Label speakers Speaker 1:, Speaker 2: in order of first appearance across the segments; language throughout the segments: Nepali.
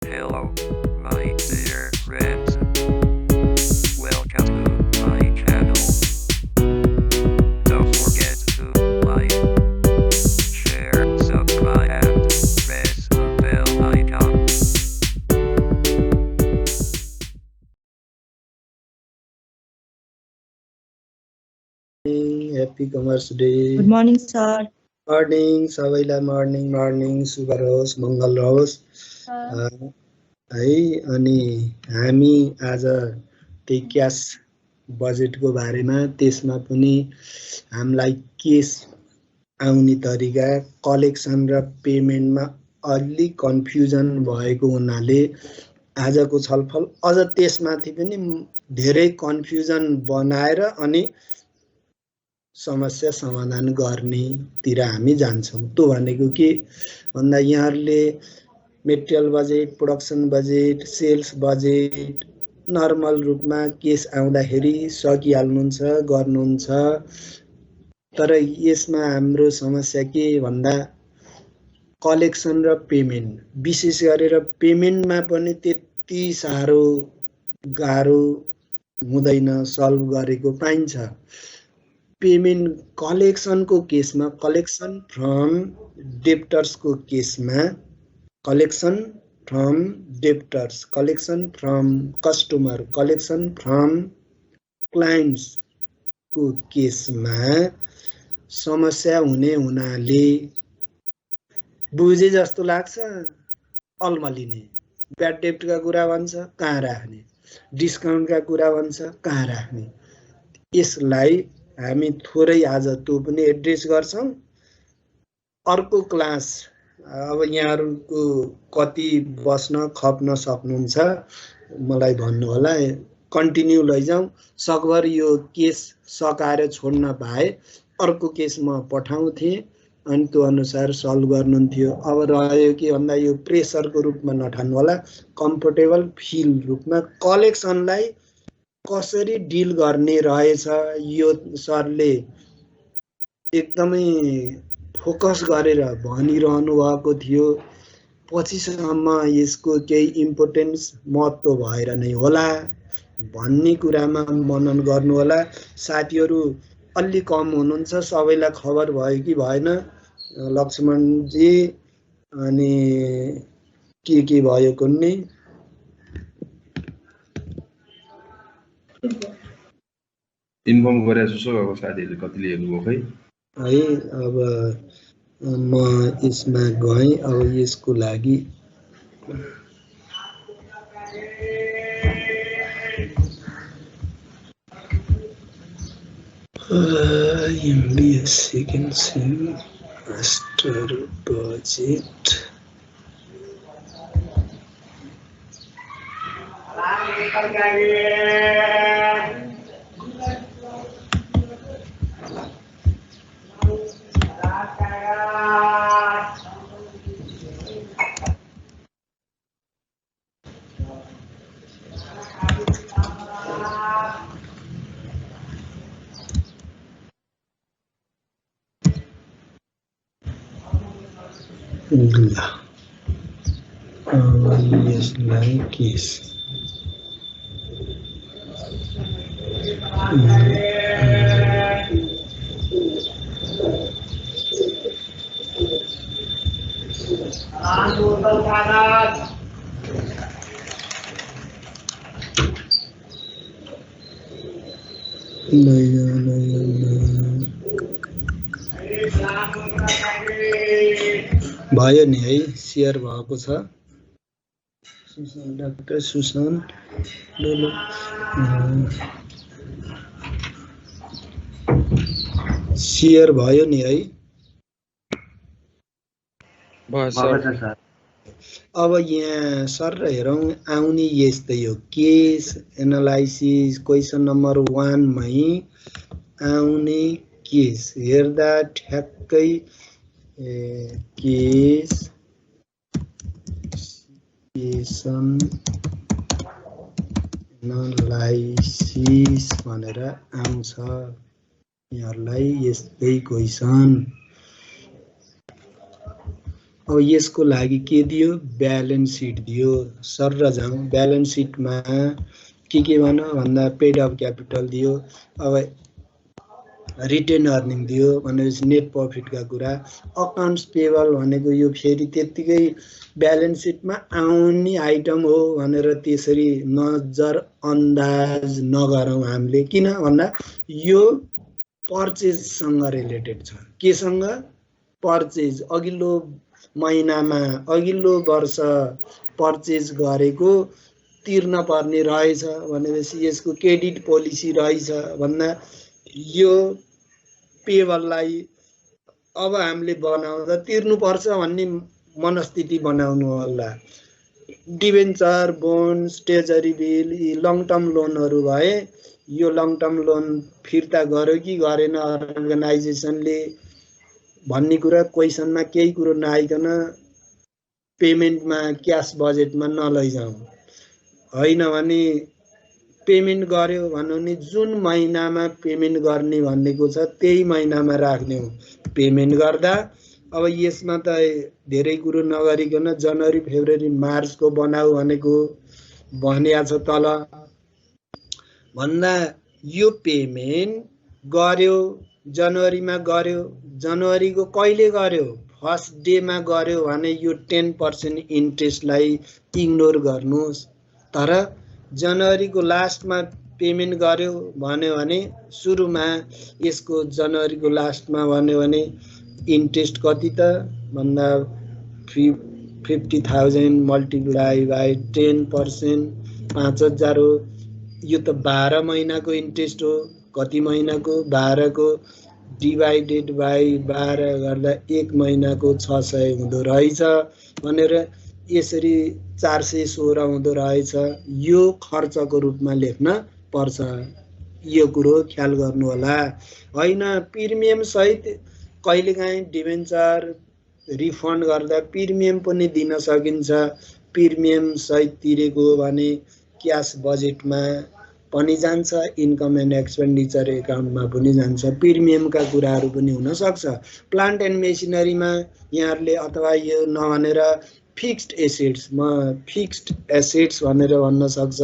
Speaker 1: Hello, my dear friends. Welcome to my channel. Don't forget to like, share, subscribe, and press the bell icon.
Speaker 2: Happy Commerce Day.
Speaker 3: Good morning, sir.
Speaker 2: Morning, सबैलाई morning शुभ रहोस्, मङ्गल रहोस्। है अनि हामी आज त्यही क्यास बजेटको बारेमा त्यसमा पनि हामीलाई केस आउने तरिका कलेक्सन र पेमेन्टमा अलि कन्फ्युजन भएको हुनाले आजको छलफल अझ त्यसमाथि पनि धेरै कन्फ्युजन बनाएर अनि समस्या समाधान गर्नेतिर हामी जान्छौँ। त्यो भनेको के भन्दा यहाँहरूले material budget, production budget, sales budget normal रूपमा केस आउँदाखेरि सकिहाल्नुहुन्छ, गर्नुहुन्छ। तर यसमा हाम्रो समस्या के भन्दा कलेक्सन र पेमेन्ट, विशेष गरेर पेमेन्टमा पनि त्यति साह्रो गाह्रो हुँदैन, सल्भ गरेको पाइन्छ। पेमेन्ट कलेक्सनको केसमा, कलेक्सन फ्रम डेप्टर्सको केसमा, collection from debtors, collection from customer, collection from क्लाइन्ट्सको केसमा समस्या हुने हुनाले बुझे जस्तो लाग्छ अल्मलिने। ब्याड डेप्टका कुरा भन्छ, कहाँ राख्ने, डिस्काउन्टका कुरा भन्छ, कहाँ राख्ने। यसलाई हामी थोरै आज त्यो पनि एड्रेस गर्छौँ। अर्को क्लास अब यहाँहरूको कति बस्न खप्न सक्नुहुन्छ मलाई भन्नु होला, कन्टिन्यू लैजाउँ। सकभर यो केस सकाएर छोड्न पाए अर्को केस म पठाउँथेँ अनि त्यो अनुसार सल्भ गर्नुहुन्थ्यो। अब रह्यो के भन्दा यो प्रेसरको रूपमा नठान्नु होला, कम्फोर्टेबल फिल रूपमा कलेक्सनलाई कसरी डिल गर्ने रहेछ यो सरले एकदमै फोकस गरेर भनिरहनु भएको थियो। पछिसम्म यसको केही इम्पोर्टेन्स महत्त्व भएर नै होला भन्ने कुरामा मनन गर्नु होला। साथीहरू अलि कम हुनुहुन्छ, सबैलाई खबर भयो कि भएन लक्ष्मणजी, अनि के भयो कुन्नी
Speaker 4: इन्फर्म गरे जस्तो भएको साथीहरूले कतिले हेर्नुभयो खै
Speaker 2: है। अब म यसमा गएँ। अब यसको लागि सेकेन्ड मास्टर बजेट यसलाई केस भयो नि है, सेयर भएको छ। डाक्टर सुशान्त सेयर भयो नि है। अब यहाँ सर हेरौँ आउने यस्तै हो, केस एनालाइसिस क्वेसन नम्बर 1 मै आउने केस हेर्दा ठ्याक्कै केस एनालाइसिस भनेर आउँछ। यहाँहरूलाई यस्तै क्वेसन अब यसको लागि के दियो ब्यालेन्स सिट दियो सर र जाउँ ब्यालेन्स सिटमा के भन्दा पेड अफ क्यापिटल दियो अब रिटेन अर्निङ दियो भनेपछि नेट प्रफिटका कुरा अकाउन्ट्स पेबल भनेको यो फेरि त्यतिकै ब्यालेन्स सिटमा आउने आइटम हो भनेर त्यसरी नजर अन्दाज नगरौँ हामीले किन भन्दा यो पर्चेजसँग रिलेटेड छ केसँग पर्चेज अघिल्लो महिनामा अघिल्लो वर्ष पर्चेज गरेको तिर्न पर्ने रहेछ भनेपछि यसको क्रेडिट पोलिसी रहेछ भन्दा यो पेबललाई अब हामीले बनाउँदा तिर्नुपर्छ भन्ने मनस्थिति बनाउनु होला डिबेन्चर बोन्ड्स ट्रेजरी बिल यी लङ टर्म लोनहरू भए यो लङ टर्म लोन फिर्ता गर्यो कि गरेन अर्गनाइजेसनले भन्ने कुरा क्वेसनमा केही कुरो नआइकन पेमेन्टमा क्यास बजेटमा नलैजाउँ होइन भने पेमेन्ट गर्यो भन्नु नि जुन महिनामा पेमेन्ट गर्ने भनेको छ त्यही महिनामा राख्ने हो पेमेन्ट गर्दा अब यसमा त धेरै कुरो नगरिकन जनवरी फेब्रुअरी मार्चको बनाऊ भनेको भनिया छ तल भन्दा यो पेमेन्ट गर्यो जनवरीमा गर्यो जनवरीको कहिले गर्यो फर्स्ट डेमा गर्यो भने यो 10% इन्ट्रेस्टलाई इग्नोर गर्नुहोस् तर जनवरीको लास्टमा पेमेन्ट गर्यो भन्यो भने सुरुमा यसको जनवरीको लास्टमा भन्यो भने इन्ट्रेस्ट कति त भन्दा 50,000 मल्टिप्लाई बाई 10% 5,000 हो यो त 12 महिनाको इन्ट्रेस्ट हो कति महिनाको 12 को डिभाइडेड बाई 12 गर्दा 1 महिनाको 600 हुँदो रहेछ भनेर यसरी 416 हुँदो रहेछ यो खर्चको रूपमा लेख्न पर्छ यो कुरो ख्याल गर्नु होला हैन प्रिमियम सहित कहिलेकाहीँ डिबेन्चर रिफन्ड गर्दा प्रिमियम पनि दिन सकिन्छ प्रिमियम सहित तिरेको भने क्याश बजेटमा पनि जान्छ इन्कम एन्ड एक्सपेन्डिचर एकाउन्टमा पनि जान्छ प्रिमियमका कुराहरू पनि हुन सक्छ प्लान्ट एन्ड मेसिनरीमा यहाँहरुले अथवा यो नभनेर फिक्स्ड एसेट्स फिक्स्ड एसेट्स भनेर भन्न सक्छ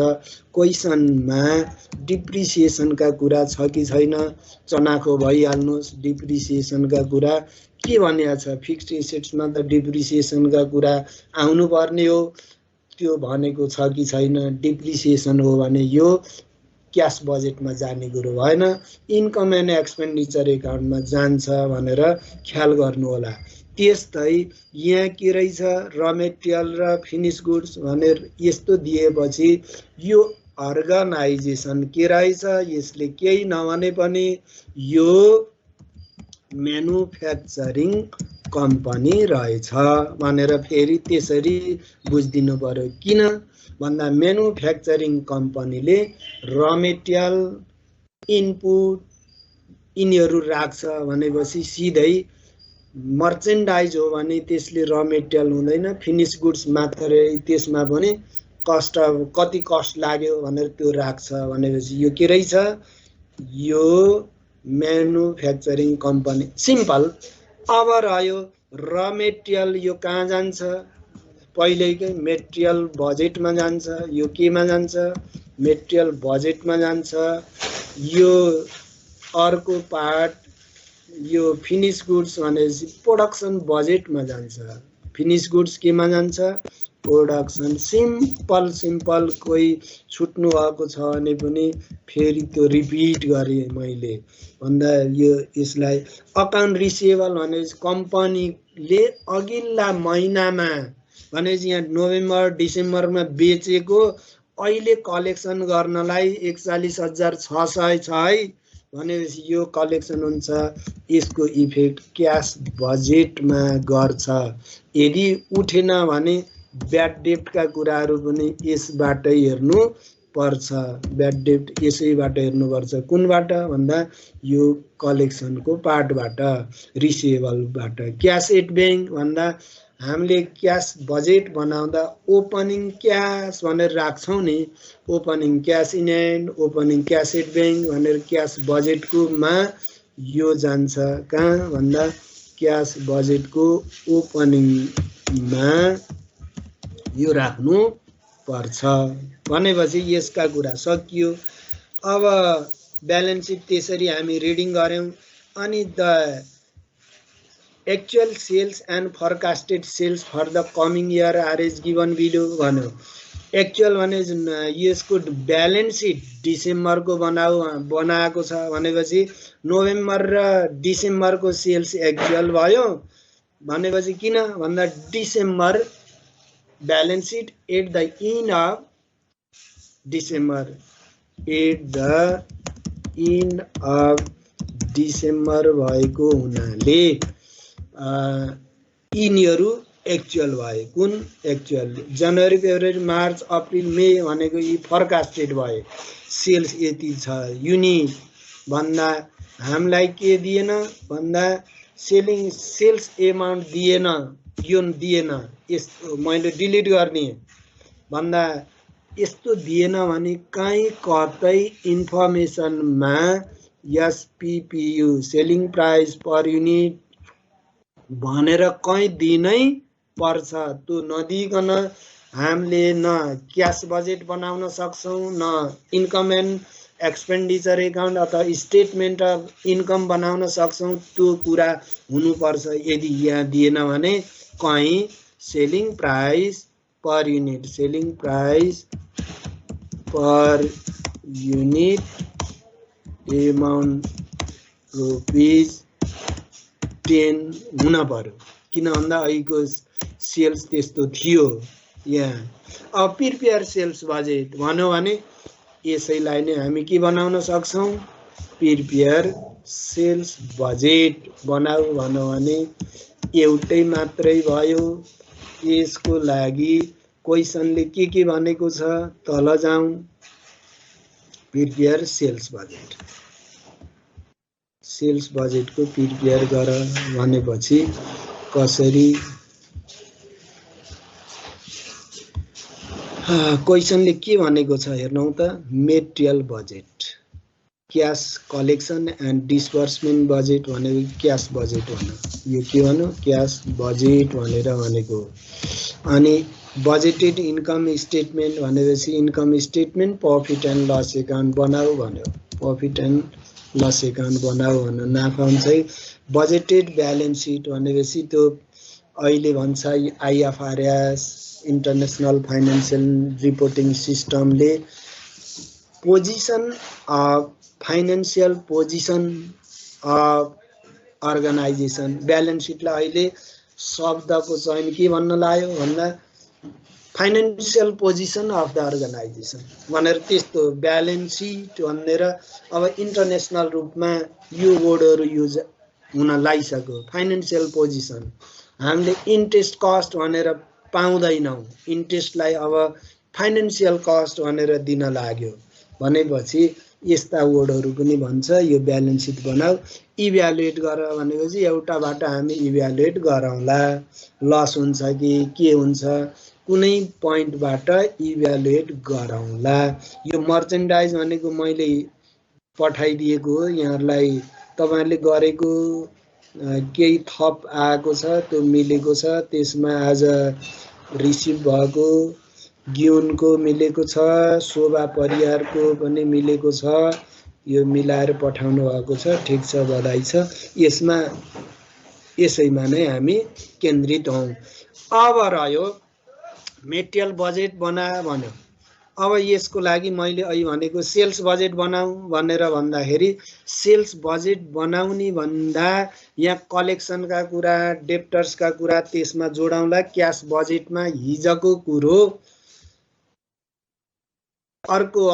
Speaker 2: क्वेसनमा डिप्रिसिएसनका कुरा छ कि छैन चनाखो भइहाल्नुस् डिप्रिसिएसनका कुरा के भनिया छ फिक्स्ड एसेट्समा त डिप्रिसिएसनका कुरा आउनु पर्ने हो त्यो भनेको छ कि छैन डिप्रिसिएसन हो भने यो क्याश बजेटमा जाने कुरो भएन इन्कम एन्ड एक्सपेन्डिचर एकाउन्टमा जान्छ भनेर ख्याल गर्नु होला त्यस्तै यहाँ के रहेछ र मेटेरियल र फिनिश गुड्स भनेर यस्तो दिएपछि यो अर्गनाइजेसन के रहेछ यसले केही नभने पनि यो म्यानुफ्याक्चरिङ कम्पनी रहेछ भनेर फेरि त्यसरी बुझिदिनु पर्यो किन भन्दा म्यानुफ्याक्चरिङ कम्पनीले र मेटेरियल इनपुट यिनीहरू राख्छ भनेपछि सिधै मर्चेन्डाइज हो भने त्यसले र मेटेरियल हुँदैन फिनिश गुड्स मात्रै त्यसमा पनि कस्ट कति कस्ट लाग्यो भनेर त्यो राख्छ भनेपछि यो के रहेछ यो म्यानुफ्याक्चरिङ कम्पनी सिम्पल अब रह्यो र मेटेरियल यो कहाँ जान्छ पहिलेकै मेटेरियल बजेटमा जान्छ यो केमा जान्छ मेटेरियल बजेटमा जान्छ यो अर्को पार्ट यो फिनिश गुड्स भनेपछि प्रोडक्सन बजेटमा जान्छ फिनिश गुड्स केमा जान्छ प्रोडक्सन सिम्पल कोही छुट्नु भएको छ भने पनि फेरि त्यो रिपिट गरे मैले भन्दा यो यसलाई अकाउन्ट रिसिभेबल भनेपछि कम्पनीले अघिल्ला महिनामा भनेपछि यहाँ नोभेम्बर डिसेम्बरमा बेचेको अहिले कलेक्सन गर्नलाई 41,600 छ है भनेपछि यो कलेक्सन हुन्छ यसको इफेक्ट क्याश बजेटमा गर्छ यदि उठेन भने ब्याड डेब्टका कुराहरू पनि यसबाट हेर्नु पर्छ ब्याड डेब्ट यसैबाट हेर्नु पर्छ कुनबाट भन्दा यो कलेक्सनको पार्टबाट रिसिभेबलबाट क्याश एट बैंक भन्दा हामीले क्याश बजेट बनाउँदा ओपनिङ क्याश भनेर राख्छौँ नि opening cash in hand opening cash at bank भनेर क्याश बजेटकोमा यो जान्छ कहाँ भन्दा क्याश बजेटको ओपनिङ मा यो राख्नु पर्छ भनेपछि यसका कुरा सकियो। अब ब्यालेन्स सिट त्यसरी हामी रिडिङ गर्यौं। अनि the actual sales and forecasted sales for the coming year are as given below भन्यो। एक्चुअल भने यसको ब्यालेन्स सिट डिसेम्बरको बनाएको छ भनेपछि नोभेम्बर र डिसेम्बरको सेल्स एक्चुअल भयो भनेपछि किन भन्दा December balance sheet at the end of December December भएको हुनाले यिनीहरू एक्चुअल भयो। कुन एक्चुअल? जनवरी फेब्रुअरी मार्च अप्रिल मे भनेको यी फोरकास्टेड भयो। सेल्स यति छ युनिट भन्दा हामीलाई के दिएन भन्दा सेल्स एमाउन्ट दिएन, यो दिएन, यस्तो मैले डिलिट गर्ने भन्दा यस्तो दिएन भने कहीँ कतै इन्फर्मेसनमा SPPU selling price per unit भनेर कहीँ दिनै पर्छ। त्यो नदिकन हामीले न क्यास बजेट बनाउन सक्छौँ, न इन्कम एन्ड एक्सपेन्डिचर एकाउन्ट अथवा स्टेटमेन्ट अफ इन्कम बनाउन सक्छौँ। त्यो कुरा हुनुपर्छ। यदि यहाँ दिएन भने कहीँ selling price per unit, selling price per unit amount rupees 10 हुन पर्यो। किन भन्दा अहिलेको सेल्स त्यस्तो थियो यहाँ। अब प्रिपेयर सेल्स बजेट भन्यो भने यसैलाई नै हामी के बनाउन सक्छौँ? प्रिपेयर सेल्स बजेट बनाऊ भन्यो भने एउटै मात्रै भयो। यसको लागि क्वेसनले के भनेको छ तल जाउँ। प्रिपेयर सेल्स बजेट, सेल्स बजेटको प्रिपेयर गर भनेपछि कसरी? क्वेसनले के भनेको छ हेर्नौ त। Material budget, cash collection and disbursement budget भनेको क्यास बजेट भन्नु। यो के भन्नु? क्यास बजेट भनेर भनेको। अनि बजेटेड इन्कम स्टेटमेन्ट भनेपछि income statement profit and loss account बनाऊ भन्यो। प्रॉफिट एन्ड लस एकाउन्ट बनाऊ भन्नु। नाफा हुन्छ बजेटेड ब्यालेन्स सिट भनेपछि त्यो अहिले भन्छ आइएफआरएस इन्टरनेसनल फाइनेन्सियल रिपोर्टिङ सिस्टमले position of financial position of organisation balance सिटलाई अहिले शब्दको चयन के भन्न लाग्यो भन्दा financial position of the organisation भनेर त्यस्तो ब्यालेन्स सिट भनेर अब इन्टरनेसनल रूपमा यो वर्डहरू युज हुन लागिसक्यो। फाइनेन्सियल पोजिसन हामीले इन्ट्रेस्ट कस्ट भनेर पाउँदैनौँ। इन्ट्रेस्टलाई अब फाइनेन्सियल कस्ट भनेर दिन लाग्यो भनेपछि यस्ता वर्डहरू पनि भन्छ यो ब्यालेन्स सिट बनाऊ। इभ्यालुएट गर भनेपछि एउटाबाट हामी इभ्यालुएट गरौँला, लस हुन्छ कि के हुन्छ कुनै पोइन्टबाट इभ्यालुएट गरौँला। यो मर्चेन्डाइज भनेको मैले पठाइदिएको हो यहाँहरूलाई, तपाईहरुले गरेको केही थप आएको छ त्यो मिलेको छ। त्यसमा आज रिसिभ भएको गिउनको मिलेको छ, शोभा परियारको पनि मिलेको छ। यो मिलाएर पठाउनु भएको छ, ठिक छ, बधाई छ। यसैमा नै हामी केन्द्रित हौं। अब रह्यो मेटेरियल बजेट बना भन्यो। अब यसको लागि मैले अहिले भनेको सेल्स बजेट बनाऊ भनेर भन्दाखेरि सेल्स बजेट बनाउने भन्दा यहाँ कलेक्सनका कुरा, डेप्टर्सका कुरा त्यसमा जोडाउँला। क्याश बजेटमा हिजको कुरो, अर्को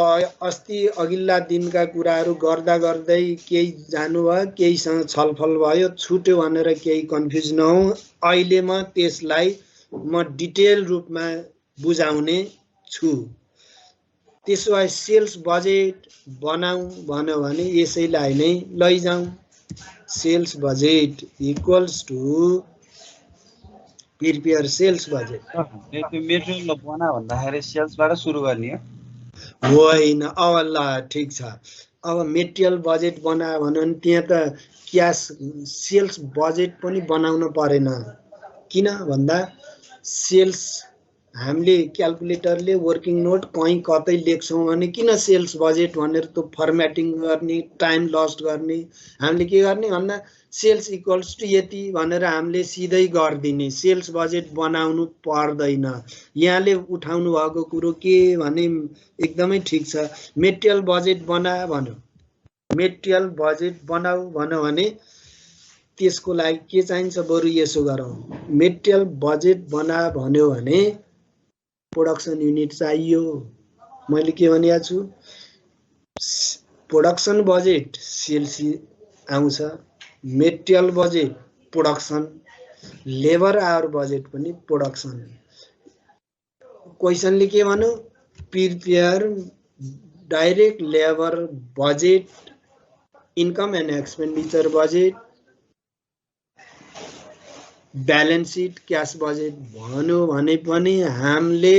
Speaker 2: अस्ति अघिल्ला दिनका कुराहरू गर्दा गर्दै केही जानुभयो, केहीसँग छलफल भयो, छुट्यो भनेर केही कन्फ्युज नहौ। अहिले म त्यसलाई डिटेल रूपमा बुझाउने छु। त्यसो भए सेल्स बजेट बनाऊ भन्यो भने यसैलाई नै लैजाउँ। Sales budget equals to prepare sales budget.
Speaker 3: Material बना भन्दाखेरि सेल्सबाट सुरु गर्ने हो
Speaker 2: होइन? अब ल ठिक छ। अब मेटेरियल बजेट बना भन्यो भने त्यहाँ त क्यास सेल्स बजेट पनि बनाउन परेन। किन भन्दा सेल्स हामीले क्याल्कुलेटरले वर्किङ नोट कहीँ कतै लेख्छौँ भने किन सेल्स बजेट भनेर त्यो फर्म्याटिङ गर्ने, टाइम लस्ट गर्ने, हामीले के गर्ने भन्दा सेल्स इक्वल्स टु यति भनेर हामीले सिधै गरिदिने, सेल्स बजेट बनाउनु पर्दैन। यहाँले उठाउनु भएको कुरो के भने एकदमै ठिक छ। मेटेरियल बजेट बना भन्यो, मेटेरियल बजेट बनाऊ भन्यो भने त्यसको लागि के चाहिन्छ, बरु यसो गरौँ, मेटेरियल बजेट बना भन्यो भने प्रोडक्सन युनिट चाहियो। मैले के भनेको छु, प्रोडक्सन बजेट सेल्स आउँछ, material budget production, labour hour budget पनि प्रोडक्सन। क्वेसनले के भन्यो, prepare direct labour budget, income and expenditure budget, balance seat, cash budget भन्यो भने पनि हामीले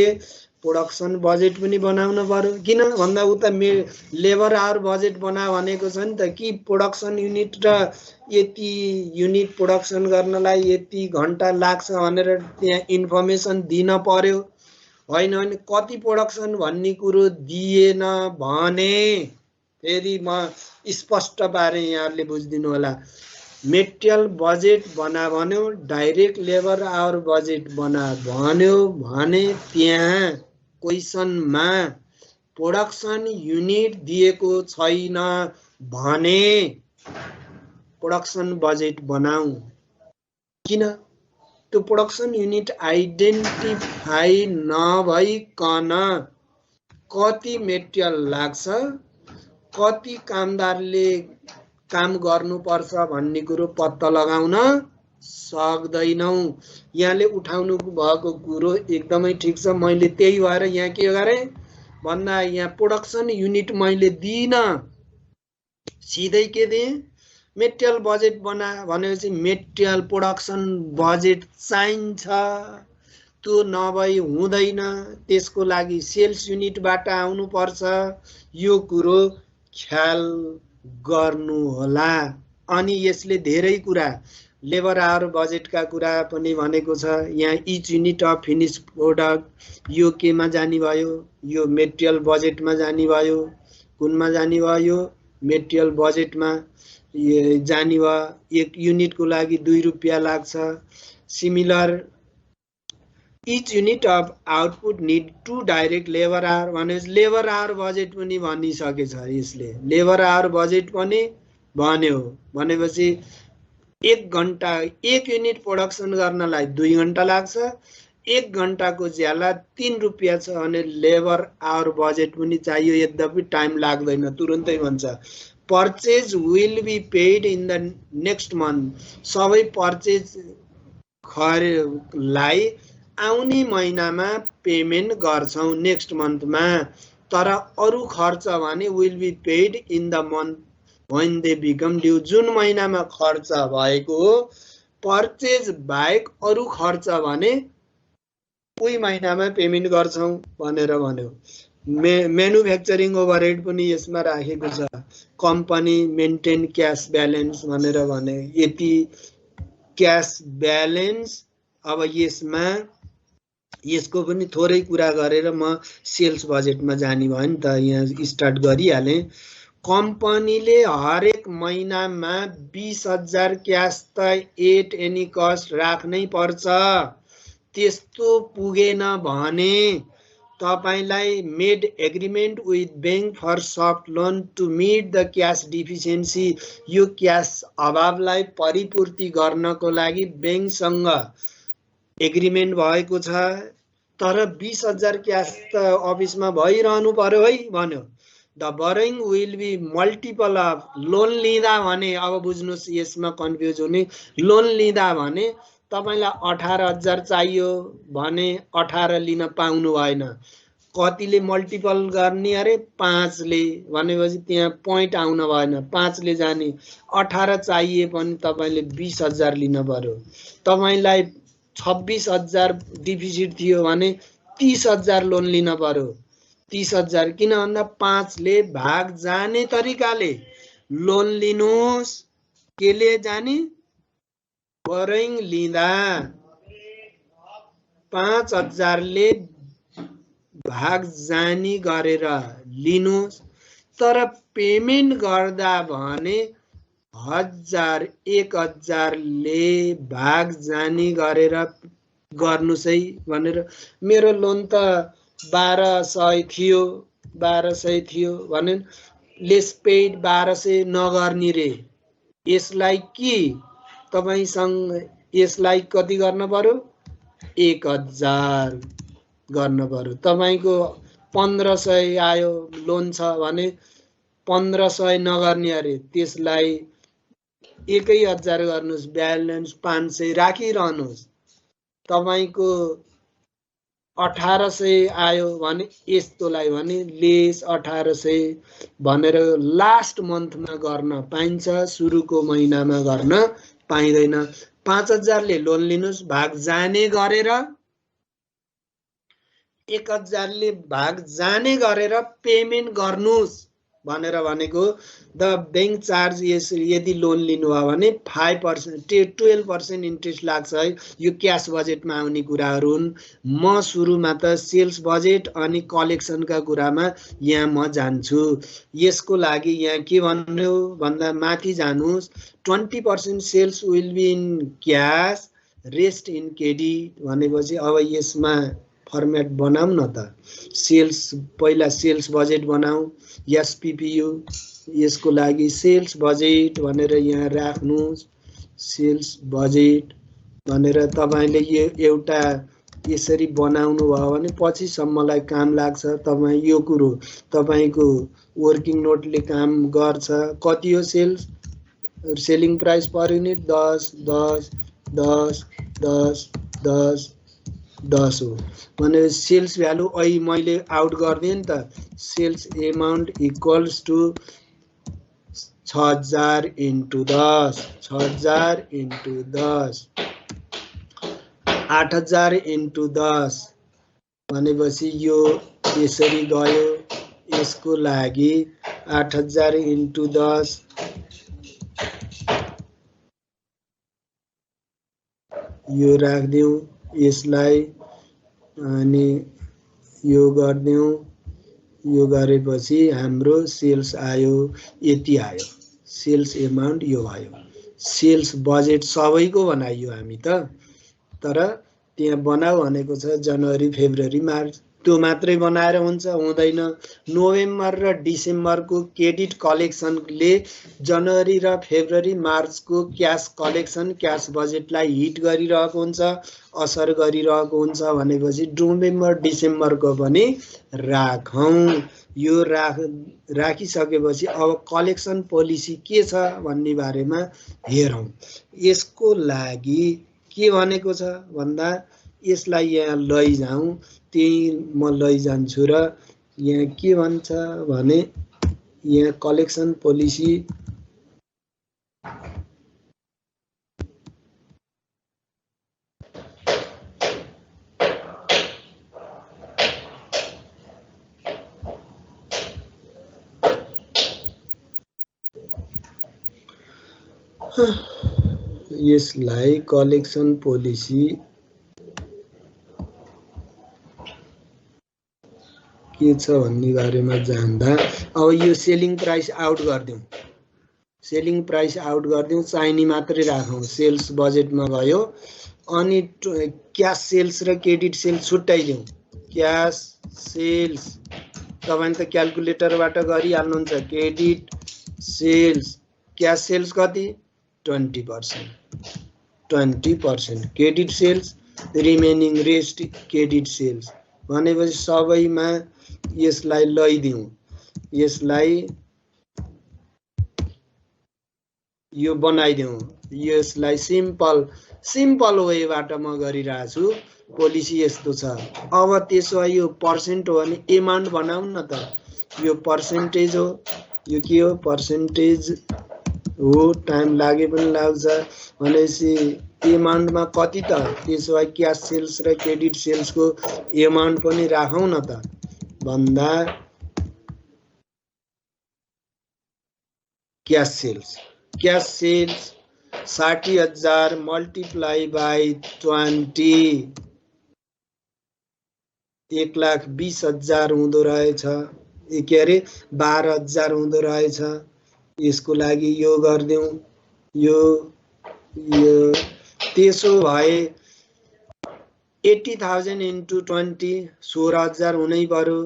Speaker 2: प्रोडक्सन बजेट पनि बनाउन पर्यो। किन भन्दा उता लेबर आवर बजेट बना भनेको छ नि त, कि प्रोडक्सन युनिट र यति युनिट प्रोडक्सन गर्नलाई यति घन्टा लाग्छ भनेर त्यहाँ इन्फर्मेसन दिन पर्यो। होइन भने कति प्रोडक्सन भन्ने कुरो दिएन भने फेरि म स्पष्ट पारेँ, यहाँहरूले बुझिदिनु होला। मेटेरियल बजेट बना भन्यो, डाइरेक्ट लेबर आवर बजेट बना भन्यो भने त्यहाँ क्वेसनमा प्रोडक्सन युनिट दिएको छैन भने प्रोडक्सन बजेट बनाऊ। किन, त्यो प्रोडक्सन युनिट आइडेन्टिफाई नभइकन कति मेटेरियल लाग्छ, कति कामदारले काम गर्नुपर्छ भन्ने कुरो पत्ता लगाउन सक्दैनौँ। यहाँले उठाउनु भएको कुरो एकदमै ठिक छ। मैले त्यही भएर यहाँ के गरेँ भन्दा यहाँ प्रोडक्सन युनिट मैले दिइन, सिधै के दिएँ, मेटेरियल बजेट बना भनेपछि मेटेरियल प्रोडक्सन बजेट चाहिन्छ, त्यो नभई हुँदैन। त्यसको लागि सेल्स युनिटबाट आउनुपर्छ। यो कुरो ख्याल गर्नु होला। अनि यसले धेरै कुरा, लेबर आवर बजेटका कुरा पनि भनेको छ। यहाँ each unit of finish product यो केमा जाने भयो, यो मेटेरियल बजेटमा जाने भयो। कुनमा जाने भयो, मेटेरियल बजेटमा जाने भयो। एक युनिटको लागि 2 रुपियाँ लाग्छ। Similar each unit of output need to direct labour hour भनेपछि लेबर आवर बजेट पनि भनिसकेछ यसले। लेबर आवर बजेट पनि भन्यो भनेपछि 1 घन्टा, 1 युनिट प्रोडक्सन गर्नलाई 2 घन्टा लाग्छ। 1 घन्टाको ज्याला 3 रुपियाँ छ भने लेबर आवर बजेट पनि चाहियो। यद्यपि टाइम लाग्दैन, तुरुन्तै भन्छ। Purchase will be paid in the next month, सबै पर्चेज लाई आउने महिनामा पेमेन्ट गर्छौँ, नेक्स्ट मन्थमा। तर अरू खर्च भने will be paid in the month when they become due, जुन महिनामा खर्च भएको हो पर्चेज बाहेक अरू खर्च भने उही महिनामा पेमेन्ट गर्छौँ भनेर भन्यो। म्यानुफ्याक्चरिङ ओभरहेड पनि यसमा राखेको छ। कम्पनी मेन्टेन क्यास ब्यालेन्स भनेर भने यति क्यास ब्यालेन्स। अब यसको पनि थोरै कुरा गरेर म सेल्स बजेटमा जाने भयो नि त, यहाँ स्टार्ट गरिहालेँ। कम्पनीले हरेक महिनामा 20,000 क्यास त एट एनी कस्ट राख्नै पर्छ। त्यस्तो पुगेन भने तपाईलाई made agreement with bank for soft loan to meet the cash deficiency, यो क्यास अभावलाई परिपूर्ति गर्नको लागि बैंकसँग एग्रिमेन्ट भएको छ। तर 20,000 क्यास त अफिसमा भइरहनु पर्यो है भन्यो। The borrowing will be multiple of, loan लिँदा भने अब बुझ्नुहोस् यसमा कन्फ्युज हुने। लोन लिँदा भने तपाईलाई 18,000 चाहियो भने 18 लिन पाउनु भएन। कतिले मल्टिपल गर्ने अरे 5 ले भनेपछि त्यहाँ पोइन्ट आउन भएन, 5 ले जाने। 18 चाहिए पनि तपाईले 20,000 लिन पर्यो। तपाईलाई 26,000 डिफिसिट थियो भने 30,000 लोन लिन पर्यो। 30,000 किन भन्दा 5 ले भाग जाने तरिकाले लोन लिनुहोस्। केले जाने, बोरोइङ लिँदा 5,000 ले भाग जानी गरेर लिनुहोस्, तर पेमेन्ट गर्दा भने 1,000 ले भाग जानी गरेर गर्नुस् है भनेर। मेरो लोन त 1200 थियो भने लेस पेड 1200 नगर्ने रे। यसलाई कि तपाईसँग यसलाई कति गर्न पर्यो? 1,000 गर्न पर्यो। तपाईको 1500 आयो लोन छ भने 1500 नगर्ने अरे, त्यसलाई 1,000 गर्नुस्, ब्यालेन्स 500 राखिरहनुस्। तपाईको 1800 आयो भने यस्तोलाई भने लेस 1800 भनेर लास्ट मन्थमा गर्न पाइन्छ, सुरुको महिनामा गर्न पाइँदैन। 5,000 ले लोन लिनुस्, भाग जाने गरेर 1,000 ले भाग जाने गरेर पेमेन्ट गर्नुस् भनेर भनेको। द बैंक चार्ज यदि लोन लिनुभयो भने 5% 12% इन्ट्रेस्ट लाग्छ है। यो क्यास बजेटमा आउने कुराहरू हुन्। म सुरुमा त सेल्स बजेट अनि कलेक्सनका कुरामा यहाँ म जान्छु। यसको लागि यहाँ के भन्नु भन्दा माथि जानुस्, 20% sales will be in cash, rest in credit भनेपछि अब यसमा फर्मेट बनाऊ न त। सेल्स पहिला सेल्स बजेट बनाऊ, एसपीपीयू। यसको लागि सेल्स बजेट भनेर यहाँ राख्नुस्, सेल्स बजेट भनेर। तपाईले यो एउटा यसरी बनाउनु भयो भने पछिसम्मलाई काम लाग्छ। तपाई यो कुरो तपाईको वर्किङ नोटले काम गर्छ। कति हो sales? Selling price per unit 10 10 10 10 10 10 हो भने सेल्स भ्यालु अहिले मैले आउट गरिदिएँ नि त। सेल्स एमाउन्ट इक्वल्स टु 6,000 × 10, 6,000 × 10, 8,000 × 10 भनेपछि यो यसरी गयो। यसको लागि 8,000 × 10 यो राख्दिउँ, यसलाई अनि यो गर्दिउँ। यो गरेपछि हाम्रो सेल्स आयो, यति आयो। सेल्स एमाउन्ट यो आयो। सेल्स बजेट सबैको बनाइयो हामी त, तर त्यहाँ बनाऊ भनेको छ जनवरी फेब्रुअरी मार्च, त्यो मात्रै बनाएर हुन्छ? हुँदैन। नोभेम्बर र डिसेम्बरको क्रेडिट कलेक्सनले जनवरी र फेब्रुअरी मार्चको क्यास कलेक्सन क्यास बजेटलाई हिट गरिरहेको हुन्छ, असर गरिरहेको हुन्छ भनेपछि नोभेम्बर डिसेम्बरको पनि राखौँ। यो राखिसकेपछि अब कलेक्सन पोलिसी के छ भन्ने बारेमा हेरौँ। यसको लागि के भनेको छ भन्दा यसलाई यहाँ लैजाउँ, त्यही म लैजान्छु र यहाँ के भन्छ भने यहाँ कलेक्सन पोलिसी यसलाई कलेक्सन पोलिसी के छ भन्ने बारेमा जान्दा अब यो सेलिङ प्राइस आउट गरिदिउँ। सेलिङ प्राइस आउट गरिदिउँ, चाहिने मात्रै राखौँ। सेल्स बजेटमा गयो अनि क्यास सेल्स र क्रेडिट सेल्स छुट्याइदिउँ। क्यास सेल्स तपाईले त क्याल्कुलेटरबाट गरिहाल्नुहुन्छ। क्रेडिट सेल्स, क्यास सेल्स कति? 20%। 20% credit sales, remaining rest credit sales भनेपछि सबैमा यसलाई लैदिउँ। यसलाई यो बनाइदिउँ। यसलाई सिम्पल वेबाट म गरिरहेको छु। पोलिसी यस्तो छ। अब त्यसो भए यो पर्सेन्ट हो भने एमाउन्ट बनाउँ न त। यो पर्सेन्टेज हो, यो के हो? पर्सेन्टेज हो। टाइम लागे पनि लाग्छ भनेपछि एमाउन्टमा कति त? त्यसो भए क्यास सेल्स र क्रेडिट सेल्सको एमाउन्ट पनि राखौँ न त भन्दा क्यास सेल्स 60,000 मल्टिप्लाई बाई 20 1,20,000 हुँदो रहेछ, के अरे 12,000 हुँदो रहेछ। यसको लागि यो गर्दिउँ, यो त्यसो भए 80,000 into 20 16,000 हुनै पर्यो।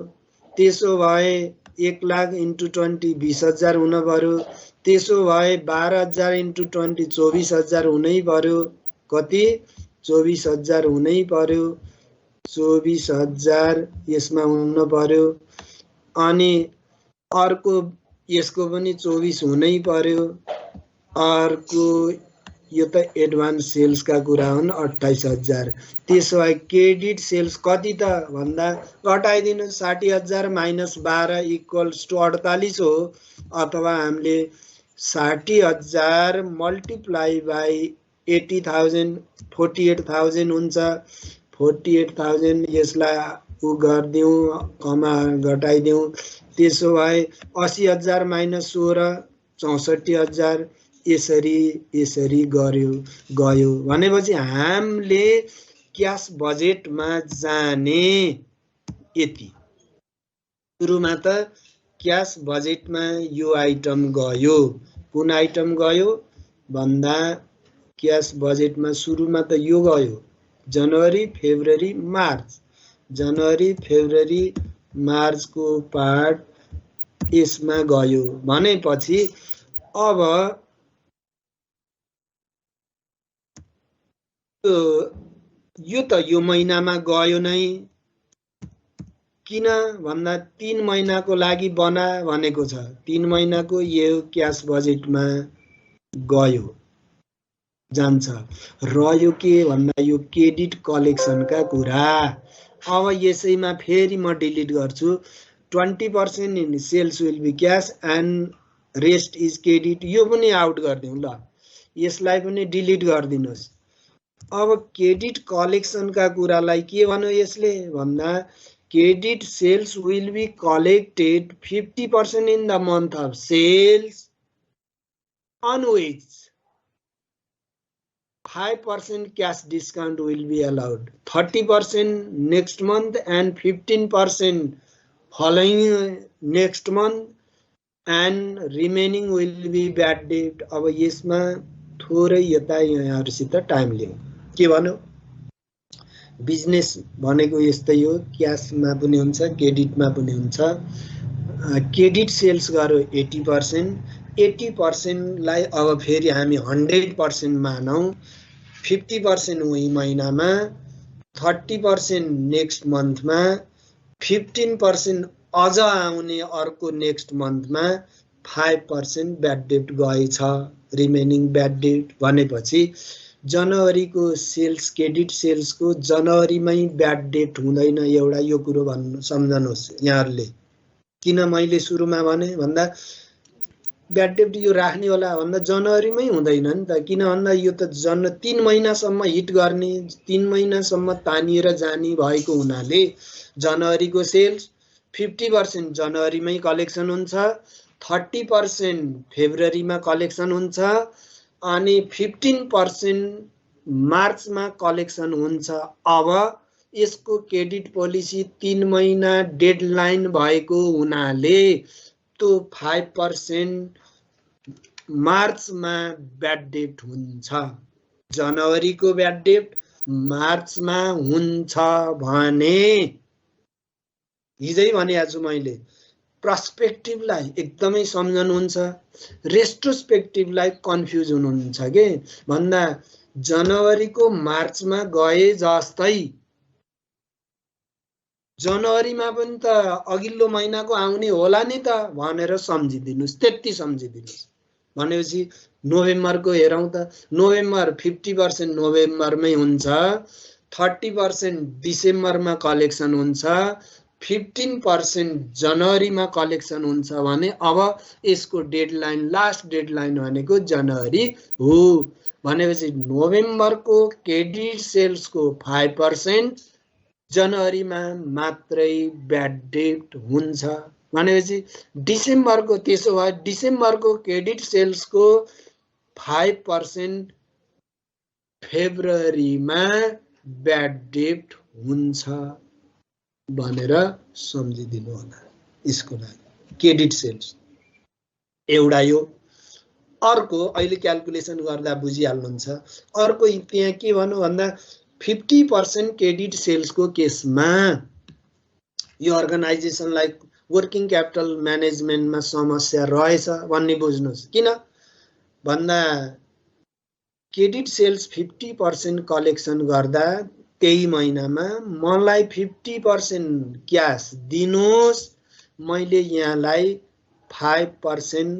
Speaker 2: त्यसो भए 1,00,000 into 20 20,000 हुन पर्यो। त्यसो भए 12,000 into 20 24,000 हुनै पर्यो। कति? 24,000 हुनै पर्यो। 24,000 यसमा हुन पर्यो। अनि अर्को यसको पनि 24 हुनै पर्यो। अर्को यो त एडभान्स सेल्सका कुरा हुन् 28,000। त्यसो भए क्रेडिट सेल्स कति त भन्दा घटाइदिनु 60,000 माइनस 12 इक्वल्स टु 48 हो। अथवा हामीले 60,000 मल्टिप्लाई बाई 80,000 48,000 हुन्छ। 48,000 यसलाई उ गरिदिउँ, कमा घटाइदिउँ। त्यसो भए 80,000 माइनस 16 64,000। यसरी गयो भनेपछि हामीले क्यास बजेटमा जाने यति। सुरुमा त क्यास बजेटमा यो आइटम गयो। कुन आइटम गयो भन्दा क्यास बजेटमा सुरुमा त यो गयो, जनवरी फेब्रुअरी मार्च। जनवरी फेब्रुअरी मार्चको पार्ट यसमा गयो भनेपछि अब यो त यो महिनामा गयो नै। किन भन्दा 3 महिनाको लागि बना भनेको छ। 3 महिनाको यो क्यास बजेटमा गयो जान्छ। रह्यो के भन्दा यो क्रेडिट कलेक्सनका कुरा। अब यसैमा फेरि म डिलिट गर्छु। 20% in sales will be cash and rest is credit. यो पनि आउट गरिदिउँ ल। यसलाई पनि डिलिट गरिदिनुहोस्। अब क्रेडिट कलेक्सनका कुरालाई के भन्यो यसले भन्दा credit sales will be collected 50% in the month of sales on which 5% cash discount will be allowed, 30% next month and 15% following next month and remaining will be bad debt. अब यसमा थोरै यता यहाँहरुसित टाइम लिऊ। के भन्नु? बिजनेस भनेको यस्तै हो, क्याशमा पनि हुन्छ, क्रेडिटमा पनि हुन्छ। क्रेडिट सेल्स गर्यो 80%, 80% लाई अब फेरि हामी 100% मानौं। 50% उही महिनामा, 30% नेक्स्ट मन्थमा, 15% अझ आउने अर्को नेक्स्ट मन्थमा, 5% ब्याड डेट गएछ, रिमेनिङ ब्याड डेट भनेपछि जनवरीको सेल्स क्रेडिट सेल्सको जनवरीमै ब्याड डेट हुँदैन। एउटा यो कुरो भन्नु सम्झनुहोस् यहाँहरुले। किन मैले सुरुमा भने भन्दा ब्याड डेट यो राख्ने होला भन्दा जनवरीमै हुँदैन नि त। किन भन्दा यो त 3 महिनासम्म हिट गर्ने, 3 महिनासम्म तानिएर जाने भएको हुनाले जनवरीको सेल्स 50% जनवरीमै कलेक्सन हुन्छ, 30% फेब्रुअरीमा कलेक्सन हुन्छ अनि 15% मार्चमा कलेक्सन हुन्छ। अब यसको क्रेडिट पोलिसी 3 महिना डेडलाइन भएको हुनाले तो 5% मार्चमा ब्याड डेट हुन्छ। जनवरीको ब्याड डेट मार्चमा हुन्छ भने हिजै भनिहाल्छु छु मैले, पर्सपेक्टिभलाई एकदमै सम्झनुहुन्छ, रेट्रोस्पेक्टिभलाई कन्फ्युज हुनुहुन्छ के भन्दा जनवरीको मार्चमा गए जस्तै जनवरीमा पनि त अघिल्लो महिनाको आउने होला नि त भनेर सम्झिदिनुस्, त्यति सम्झिदिनुस्। भनेपछि नोभेम्बरको हेरौं त, नोभेम्बर 50% नोभेम्बरमै हुन्छ, 30% डिसेम्बरमा कलेक्सन हुन्छ, 15% जनवरीमा कलेक्सन हुन्छ भने अब यसको डेडलाइन लास्ट डेडलाइन भनेको जनवरी हो। भनेपछि नोभेम्बरको क्रेडिट सेल्सको 5% जनवरीमा मात्रै ब्याड डेट हुन्छ भनेपछि डिसेम्बरको, त्यसो भए डिसेम्बरको क्रेडिट सेल्सको 5% फेब्रुअरीमा ब्याड डेट हुन्छ। भनेर सम्झिदिनु होला यसको लागि क्रेडिट सेल्स एउटा यो अर्को अहिले क्याल्कुलेसन गर्दा बुझिहाल्नुहुन्छ अर्को त्यहाँ के भन्नु भन्दा 50% क्रेडिट सेल्सको केसमा यो अर्गनाइजेसनलाई वर्किङ क्यापिटल म्यानेजमेन्टमा समस्या रहेछ भन्ने बुझ्नुहोस् किन भन्दा क्रेडिट सेल्स 50% कलेक्सन गर्दा त्यही महिनामा मलाई 50% क्यास दिनुहोस् मैले यहाँलाई 5%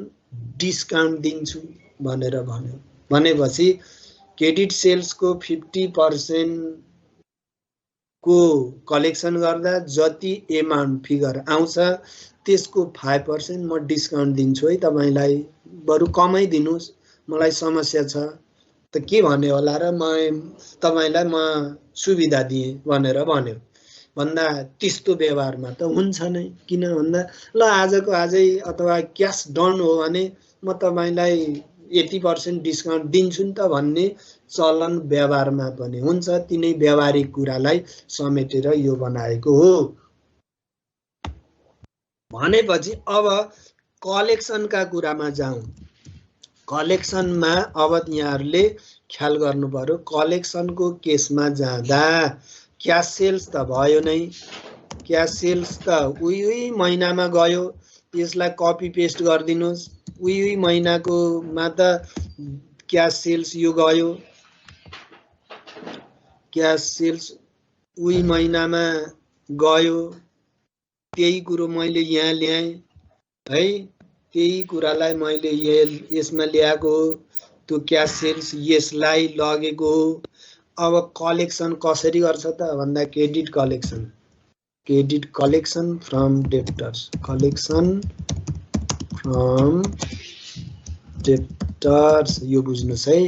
Speaker 2: डिस्काउन्ट दिन्छु भनेर भन्यो भनेपछि क्रेडिट सेल्सको 50% को कलेक्सन गर्दा जति एमाउन्ट फिगर आउँछ त्यसको 5% म डिस्काउन्ट दिन्छु है तपाईलाई बरु कमै दिनुस् मलाई समस्या छ त के भन्यो होला र तपाईलाई म सुविधा दिए भनेर भन्यो भन्दा त्यस्तो व्यवहारमा त हुन्छ नै किन भन्दा ल आजको आजै अथवा क्याश डन हो भने म तपाईलाई 80% डिस्काउन्ट दिन्छु नि त भन्ने चलन व्यवहारमा पनि हुन्छ तिनै व्यवहारिक कुरालाई समेटेर यो बनाएको हो भनेपछि अब कलेक्सनका कुरामा जाउँ कलेक्सनमा अब यहाँहरुले ख्याल गर्नु पर्यो कलेक्सनको केसमा जाँदा क्याश सेल्स त भयो नै क्याश सेल्स त उही महिनामा गयो यसलाई कपी पेस्ट गरिदिनुस् उही महिनाको मा त क्याश सेल्स यो गयो क्याश सेल्स उही महिनामा गयो त्यही कुरो मैले यहाँ ल्याएँ है त्यही कुरालाई मैले यसमा ल्याएको त्यो क्याश सेल्स यसलाई लगेको अब कलेक्सन कसरी गर्छ त भन्दा क्रेडिट कलेक्सन फ्रम डेब्टर्स यो बुझ्नुस् है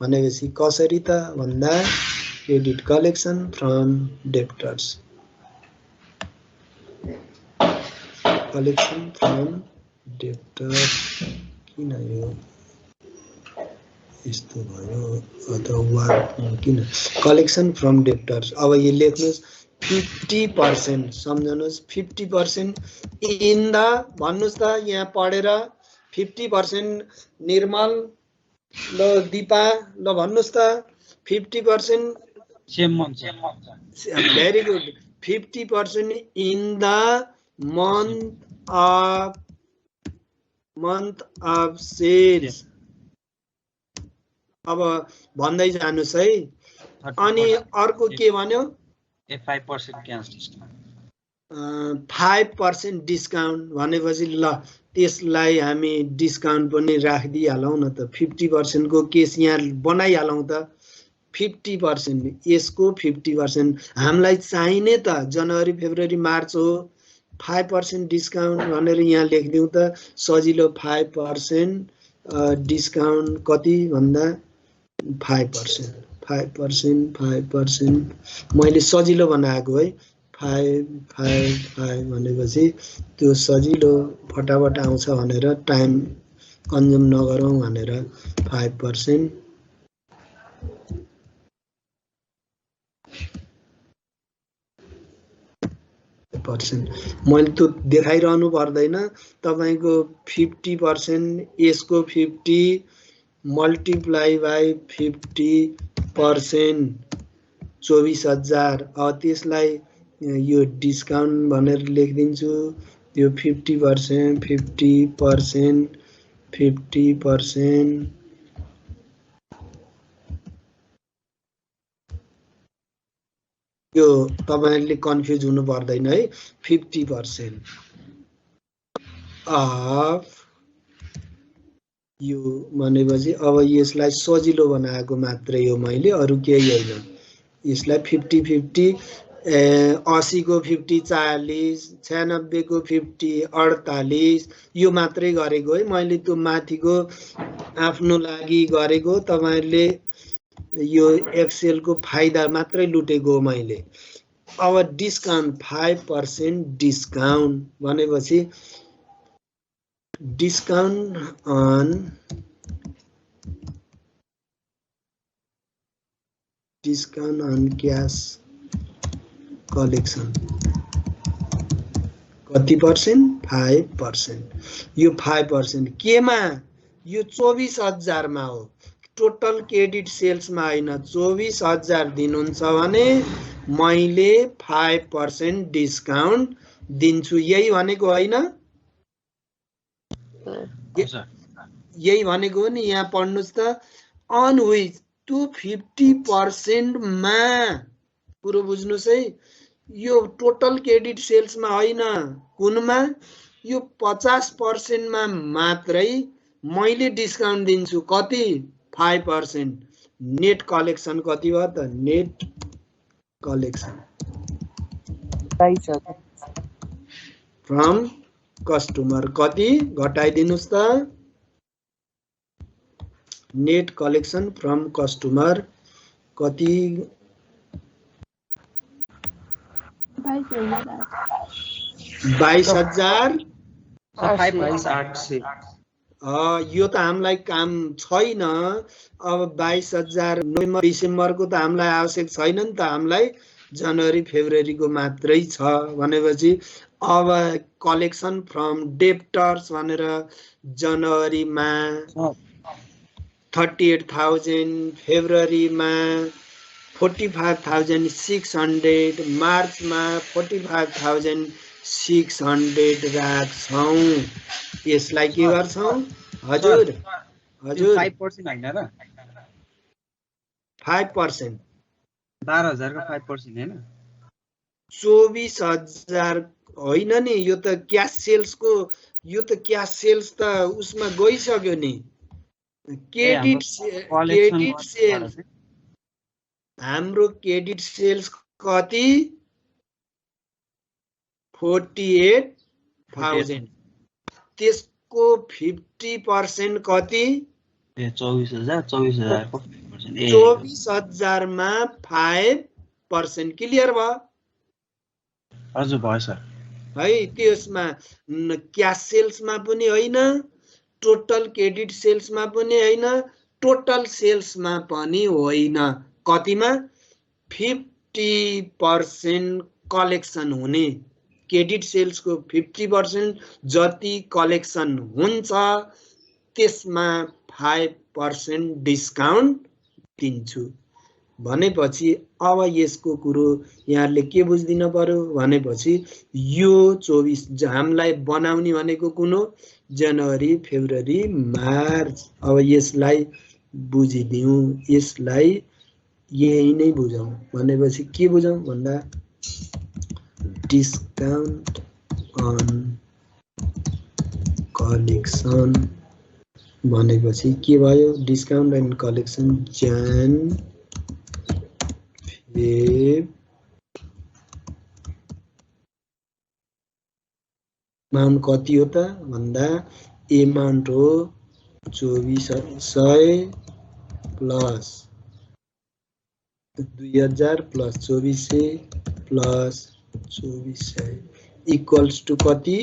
Speaker 2: भनेपछि कसरी त भन्दा क्रेडिट कलेक्सन फ्रम डेब्टर्स किन यो यस्तो भयो अथवा किन कलेक्सन फ्रम डेब्टर्स अब यो लेख्नुस् 50% सम्झनुस् 50% इन द भन्नुस् त यहाँ पढेर 50% निर्मल ल दीपा ल भन्नुस् त 50%
Speaker 3: same month
Speaker 2: very good 50% in the month of sales अब भन्दै जानुस् है अनि अर्को के भन्यो
Speaker 3: 5% क्याश डिस्काउन्ट
Speaker 2: 5% डिस्काउन्ट भनेपछि ल त्यसलाई हामी डिस्काउन्ट पनि राखिदिहालौँ न त 50% को केस यहाँ बनाइहालौँ त 50% यसको 50% हामीलाई चाहिने त जनवरी फेब्रुअरी मार्च हो 5% डिस्काउन्ट भनेर यहाँ लेखिदिउँ त सजिलो 5% डिस्काउन्ट कति भन्दा 5% मैले सजिलो बनाएको है 5 भनेपछि त्यो सजिलो फटाफट आउँछ भनेर टाइम कन्ज्युम नगरौँ भनेर 5% मैले त्यो देखाइरहनु पर्दैन तपाईको 50% यसको 50 मल्टिप्लाई बाई 50% 24,000 अब त्यसलाई यो डिस्काउन्ट भनेर लेखिदिन्छु त्यो 50% यो तपाईहरुले कन्फ्युज हुनु पर्दैन है 50% अफ यो भनेपछि अब यसलाई सजिलो बनाएको मात्रै हो मैले अरु केही हैन यसलाई 50 80 को 50 40 96 को 50 48 यो मात्रै गरेको है मैले त्यो माथिको आफ्नो लागि गरेको तपाईहरुले यो एक्सेल को फाइदा मात्रै लुटेको हो मैले अब डिस्काउन्ट 5% डिस्काउन्ट भनेपछि डिस्काउन्ट अन क्याश कलेक्सन कति पर्सेन्ट 5%। यो 5% केमा यो 24,000 मा हो टोटल क्रेडिट सेल्समा हैन 24,000 दिनुहुन्छ भने मैले 5% डिस्काउन्ट दिन्छु यही भनेको हैन यही भनेको हो नि यहाँ पढ्नुस् त अन व्हिच टु 50% मा पुरो बुझ्नुस् है यो टोटल क्रेडिट सेल्समा हैन कुनमा यो 50% मा मात्रै मैले डिस्काउन्ट दिन्छु कति 5%। नेट कलेक्सन कति भयो त नेट कलेक्सन फ्रम कस्टमर कति घटाइदिनुस् त नेट कलेक्सन फ्रम कस्टमर कति 22,000 यो त हामीलाई काम छैन अब 22,000 नोभेम्बर डिसेम्बरको त हामीलाई आवश्यक छैन नि त हामीलाई जनवरी फेब्रुअरी को मात्रै छ भनेपछि अब कलेक्सन फ्रम डेप्टर्स भनेर जनवरीमा 38,000 फेब्रुअरीमा 45,600 मार्चमा 45,600 राख्छौं यसलाई के गर्छौं हजुर हजुर
Speaker 3: 5% हैन र
Speaker 2: 5%
Speaker 3: 12,000 को 5% हैन
Speaker 2: 24,000 होइन नि यो त क्याश सेल्स को यो त क्याश सेल्स त उसमा गइसक्यो नि क्रेडिट सेल्स हाम्रो क्रेडिट सेल्स कति 48,000 त्यसको 50% कति 24,000 मा 5% क्लियर भयो
Speaker 3: हजुर भयो सर
Speaker 2: है त्यसमा क्याश सेल्समा पनि हैन टोटल क्रेडिट सेल्समा पनि हैन टोटल सेल्समा पनि होइन कतिमा 50% कलेक्सन हुने क्रेडिट सेल्स को 50% जति कलेक्सन हुन्छ त्यसमा 5% डिस्काउन्ट दिन्छु भनेपछि अब यसको कुरो यहाँले के बुझ्दिन पर्यो भनेपछि यो 24 हामीलाई बनाउने भनेको कुन हो जनवरी फेब्रुअरी मार्च अब यसलाई बुझिदिउँ यसलाई यही नै बुझौं भनेपछि के बुझौं भन्दा डिस्काउन्ट अन कलेक्सन भनेपछि के भयो डिस्काउन्ट एन्ड कलेक्सन जन अमाउन्ट कति हो त भन्दा एमाउन्ट हो 2400 plus 2000 plus 2400 plus 2400 equals to कति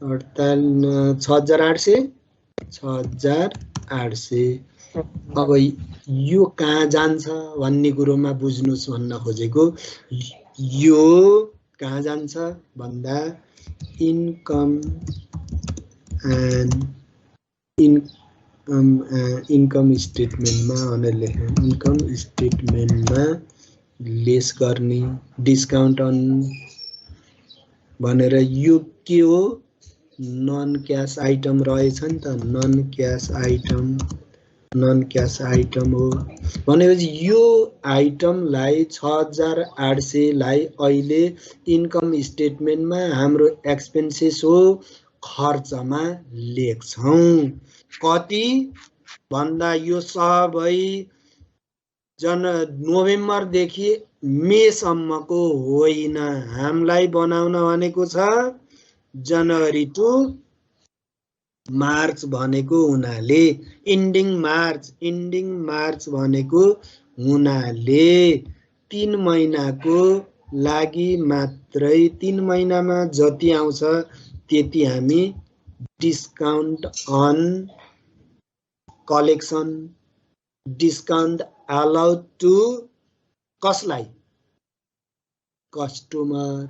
Speaker 2: 6,800 अब यो कहाँ जान्छ भन्ने कुरोमा बुझ्नुस् भन्न खोजेको यो कहाँ जान्छ भन्दा इन्कम एन्ड इन्कम स्टेटमेन्टमा भनेर लेख्नु इन्कम स्टेटमेन्टमा लेस गर्ने डिस्काउन्ट अन भनेर यो के हो नन क्याश आइटम रहेछ नि त नन क्याश आइटम हो भनेपछि यो आइटमलाई 6,800 लाई अहिले इन्कम स्टेटमेन्टमा हाम्रो एक्सपेन्सेस हो खर्चमा लेख्छौं कति भन्दा यो सबै नोभेम्बर देखि मे सम्मको होइन हामीलाई बनाउन भनेको छ जनवरी टु मार्च भनेको हुनाले इन्डिङ मार्च भनेको हुनाले 3 महिनाको लागि मात्रै 3 महिनामा जति आउँछ त्यति हामी discount on collection discount allowed to कसलाई कस्टमर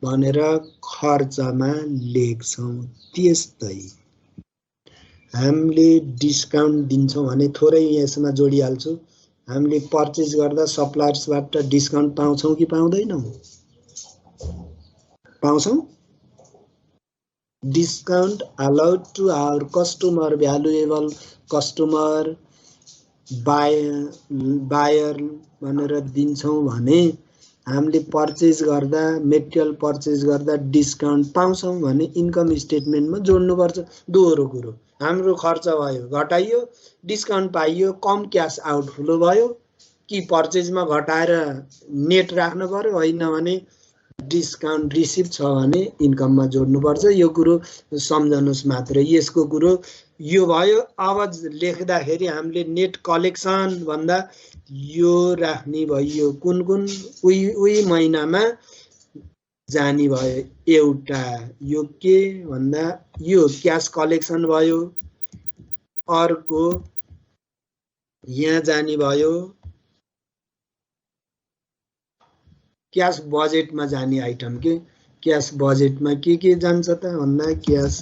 Speaker 2: भनेर खर्चमा लेख्छौं। त्यस्तै हामीले डिस्काउन्ट दिन्छौं भने थोरै यसमा जोडिहाल्छु। हामीले पर्चेज गर्दा सप्लायर्सबाट डिस्काउन्ट पाउँछौं कि पाउँदैनौं? पाउँछौं। Discount allowed to our customer, valuable customer, buyer भनेर दिन्छौं भने हामीले पर्चेज गर्दा, मेटेरियल पर्चेज गर्दा डिस्काउन्ट पाउँछौं भने इन्कम स्टेटमेन्टमा जोड्नुपर्छ। दोहोरो कुरो, हाम्रो खर्च भयो, घटाइयो, डिस्काउन्ट पाइयो, कम क्यास आउटफ्लो भयो कि पर्चेजमा घटाएर नेट राख्नु पर्यो? होइन भने डिस्काउन्ट रिसिभ छ भने इन्कममा जोड्नुपर्छ। यो कुरो सम्झनुस् मात्रै। यसको कुरो यो भयो। अब लेख्दाखेरि हामीले नेट कलेक्सन भन्दा यो राख्ने भयो। कुन कुन उही महिनामा जाने भयो। एउटा यो के भन्दा यो क्यास कलेक्सन भयो। अर्को यहाँ जाने भयो क्यास बजेटमा जाने आइटम। के क्यास बजेटमा के जान्छ त भन्दा क्यास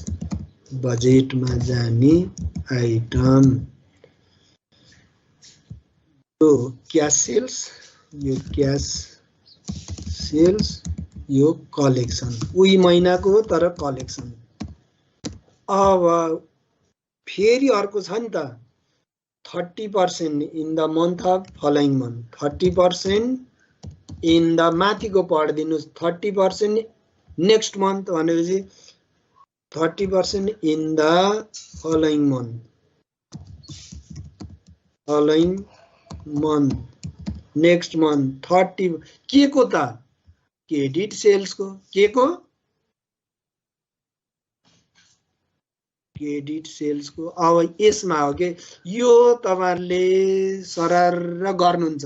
Speaker 2: बजेटमा जाने आइटम यो क्यास सेल्स, यो क्यास सेल्स, यो कलेक्सन। उही महिनाको हो तर कलेक्सन। अब फेरि अर्को छ नि त 30% in the month of following month, 30% in the माथिको पढिदिनुस् 30% नेक्स्ट मन्थ भनेपछि 30% in the following month, following month, next month 30 के को त क्रेडिट सेल्सको। के को? क्रेडिट सेल्सको। अब यसमा हो के यो तपाईहरुले सरर गर्नुहुन्छ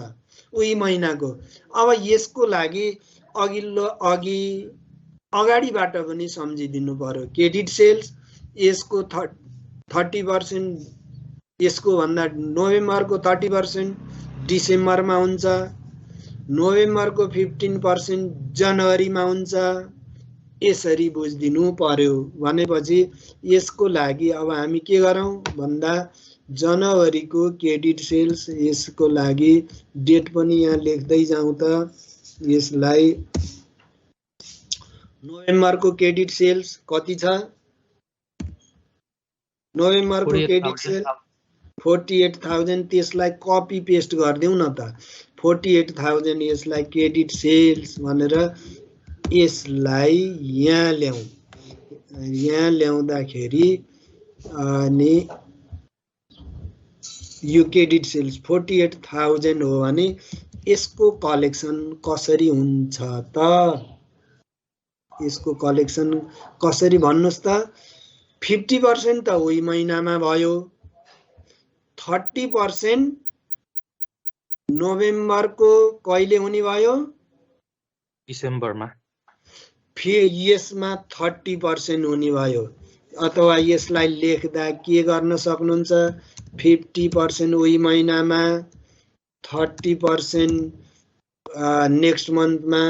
Speaker 2: उही महिनाको। अब यसको लागि अगाडिबाट पनि सम्झिदिनु पर्यो। क्रेडिट सेल्स यसको 30%, यसको भन्दा नोभेम्बरको 30% डिसेम्बरमा हुन्छ, नोभेम्बरको 15% जनवरीमा हुन्छ। यसरी बुझिदिनु पर्यो। भनेपछि यसको लागि अब हामी के गरौँ भन्दा जनवरीको क्रेडिट सेल्स, यसको लागि डेट पनि यहाँ लेख्दै जाउँ त। यसलाई नोभेम्बरको क्रेडिट सेल्स कति छ? नोभेम्बरको क्रेडिट सेल्स 48,000। त्यसलाई कपी पेस्ट गरिदेऊ न त। 48,000 यसलाई क्रेडिट सेल्स भनेर यसलाई यहाँ ल्याउँ। यहाँ ल्याउँदाखेरि अनि यो क्रेडिट सेल्स 48,000 हो भने यसको कलेक्सन कसरी हुन्छ त? यसको कलेक्सन कसरी भन्नुस् त? 50% त उही महिनामा भयो, 30% नोभेम्बरको कहिले हुने भयो?
Speaker 5: डिसेम्बरमा।
Speaker 2: फेरि यसमा 30% हुने भयो। अथवा यसलाई लेख्दा के गर्न सक्नुहुन्छ? 50% उही महिनामा, 30% नेक्स्ट मन्थमा,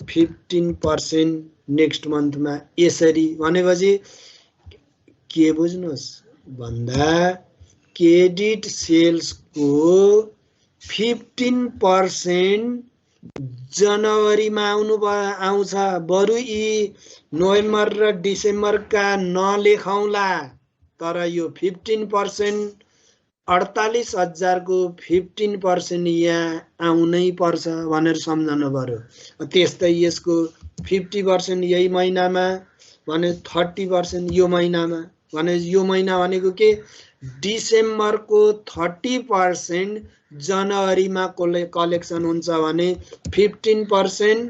Speaker 2: 15% नेक्स्ट मन्थमा। यसरी भनेपछि के बुझ्नुहोस् भन्दा क्रेडिट सेल्सको 15% जनवरीमा आउँछ। बरु यी नोभेम्बर र डिसेम्बरका नलेखौँला, तर यो 15% 48,000 को 15% यहाँ आउनै पर्छ भनेर सम्झनु पर्यो। त्यस्तै यसको 50% यही महिनामा भने 30% यो महिनामा। भने यो महिना भनेको के? डिसेम्बरको 30% जनवरीमा कलेक्सन हुन्छ भने 15%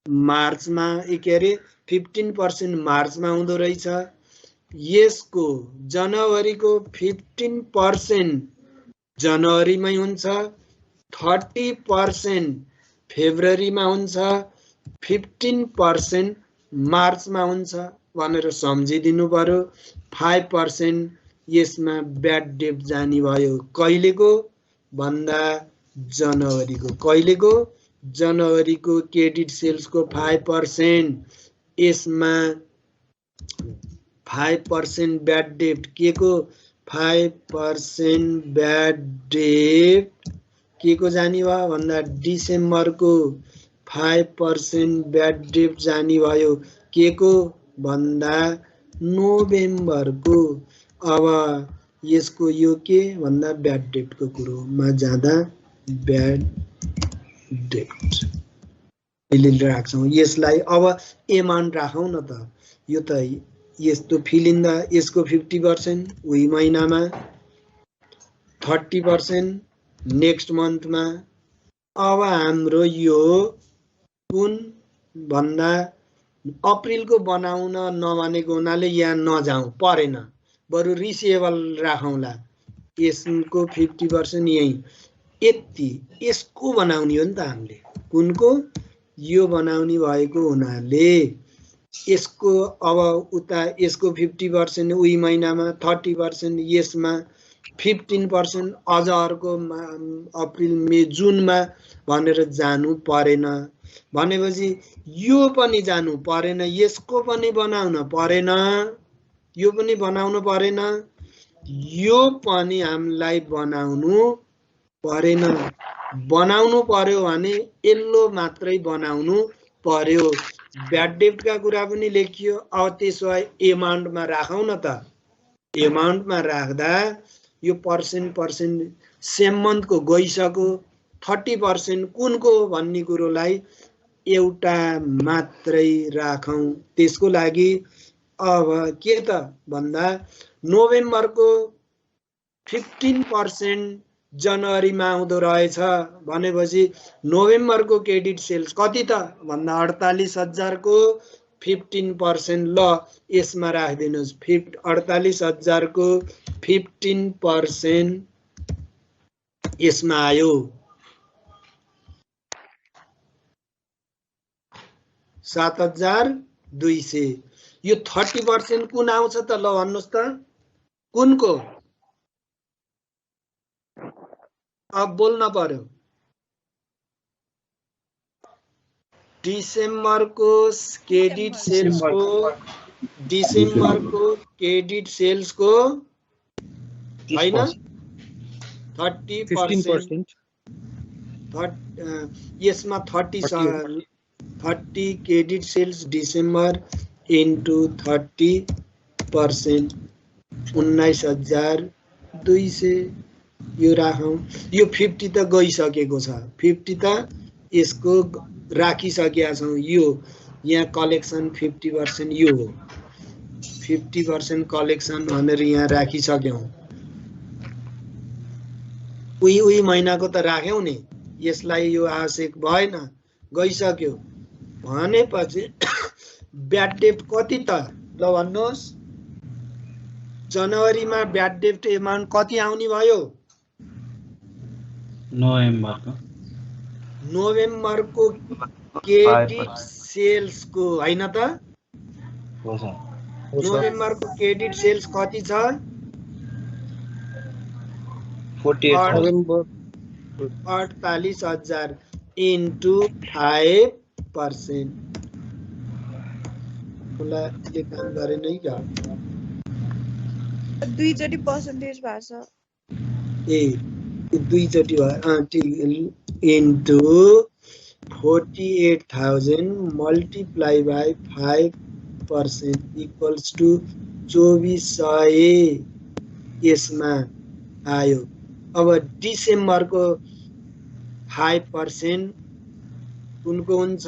Speaker 2: मार्चमा, के अरे 15% मार्चमा हुँदो रहेछ। यसको जनवरीको 15% जनवरीमै हुन्छ, 30% फेब्रुअरीमा हुन्छ, 15% मार्चमा हुन्छ भनेर सम्झिदिनु पर्यो। 5% यसमा ब्याड डेट जाने भयो। कहिलेको भन्दा जनवरीको। कहिलेको? जनवरीको क्रेडिट सेल्सको 5%, यसमा 5% ब्याड डेब्ट के को 5% ब्याड डेब्ट के को जाने भयो भन्दा डिसेम्बरको 5% ब्याड डेब्ट जाने भयो के को भन्दा नोभेम्बरको। अब यसको यो के भन्दा ब्याड डेब्टको कुरोमा जाँदा ब्याड डेब्ट अहिले राख्छौँ यसलाई। अब एमाउन्ट राखौँ न त, यो त यस्तो फिल इन द यसको 50% उही महिनामा, 30% नेक्स्ट मन्थमा। अब हाम्रो यो कुन भन्दा अप्रिलको बनाउन नमानेको हुनाले यहाँ नजाउँ परेन, बरु रिसिएबल राखौँला। यसको 50% यही यति यसको बनाउने हो नि त हामीले, कुनको यो बनाउने भएको हुनाले यसको अब उता यसको 50% उही महिनामा, 30% यसमा, 15% अझ अर्को अप्रिल मे जुनमा भनेर जानु परेन। भनेपछि यो पनि जानु परेन, यसको पनि बनाउन परेन, यो पनि बनाउनु परेन, यो पनि हामीलाई बनाउनु परेन। बनाउनु पर्यो भने यल्लो मात्रै बनाउनु पर्यो। ब्याड डेब्टका कुरा पनि लेखियो। अब त्यसो भए एमाउन्टमा राखौँ न त। एमाउन्टमा राख्दा यो पर्सेन्ट सेम मन्थको गइसक्यो, 30% कुनको भन्ने कुरोलाई एउटा मात्रै राखौँ। त्यसको लागि अब के त भन्दा नोभेम्बरको 15% जनवरीमा आउँदो रहेछ भनेपछि नोभेम्बरको क्रेडिट सेल्स कति त भन्दा 48,000 को 15%। ल यसमा राखिदिनुहोस् 48,000 को 15% यसमा आयो 7,200। यो 30% कुन आउँछ त ल भन्नुहोस् त कुनको? अब बोल्न पर्यो। डिसेम्बरको क्रेडिट सेल्सको, डिसेम्बरको क्रेडिट सेल्सको हैन 30%, यसमा 30 क्रेडिट सेल्स डिसेम्बर इन्टु 30% 19,200 यो राखौँ। यो 50 त गइसकेको छ, 50 त यसको राखिसकेका छौँ। यो यहाँ कलेक्सन 50% यो हो, 50% कलेक्सन भनेर यहाँ राखिसक्यौँ। उही महिनाको त राख्यौँ नि, यसलाई यो आवश्यक भएन, गइसक्यो भनेपछि ब्याड डेब्ट कति त ल भन्नुहोस्। जनवरीमा ब्याड डेब्ट एमाउन्ट कति आउने भयो? नोभेम्बरको क्रेडिट सेल्सको हैन त? नोभेम्बरको क्रेडिट सेल्स कति छ? 48,000 इन्टु 5%। उसले काम गरेन है क्या?
Speaker 6: दुईचोटि पर्सेन्टेज भएको छ।
Speaker 2: ए दुईचोटि भयो into 48,000 multiply by 5% equals to 2400 यसमा आयो। अब डिसेम्बरको 5% कुनको हुन्छ?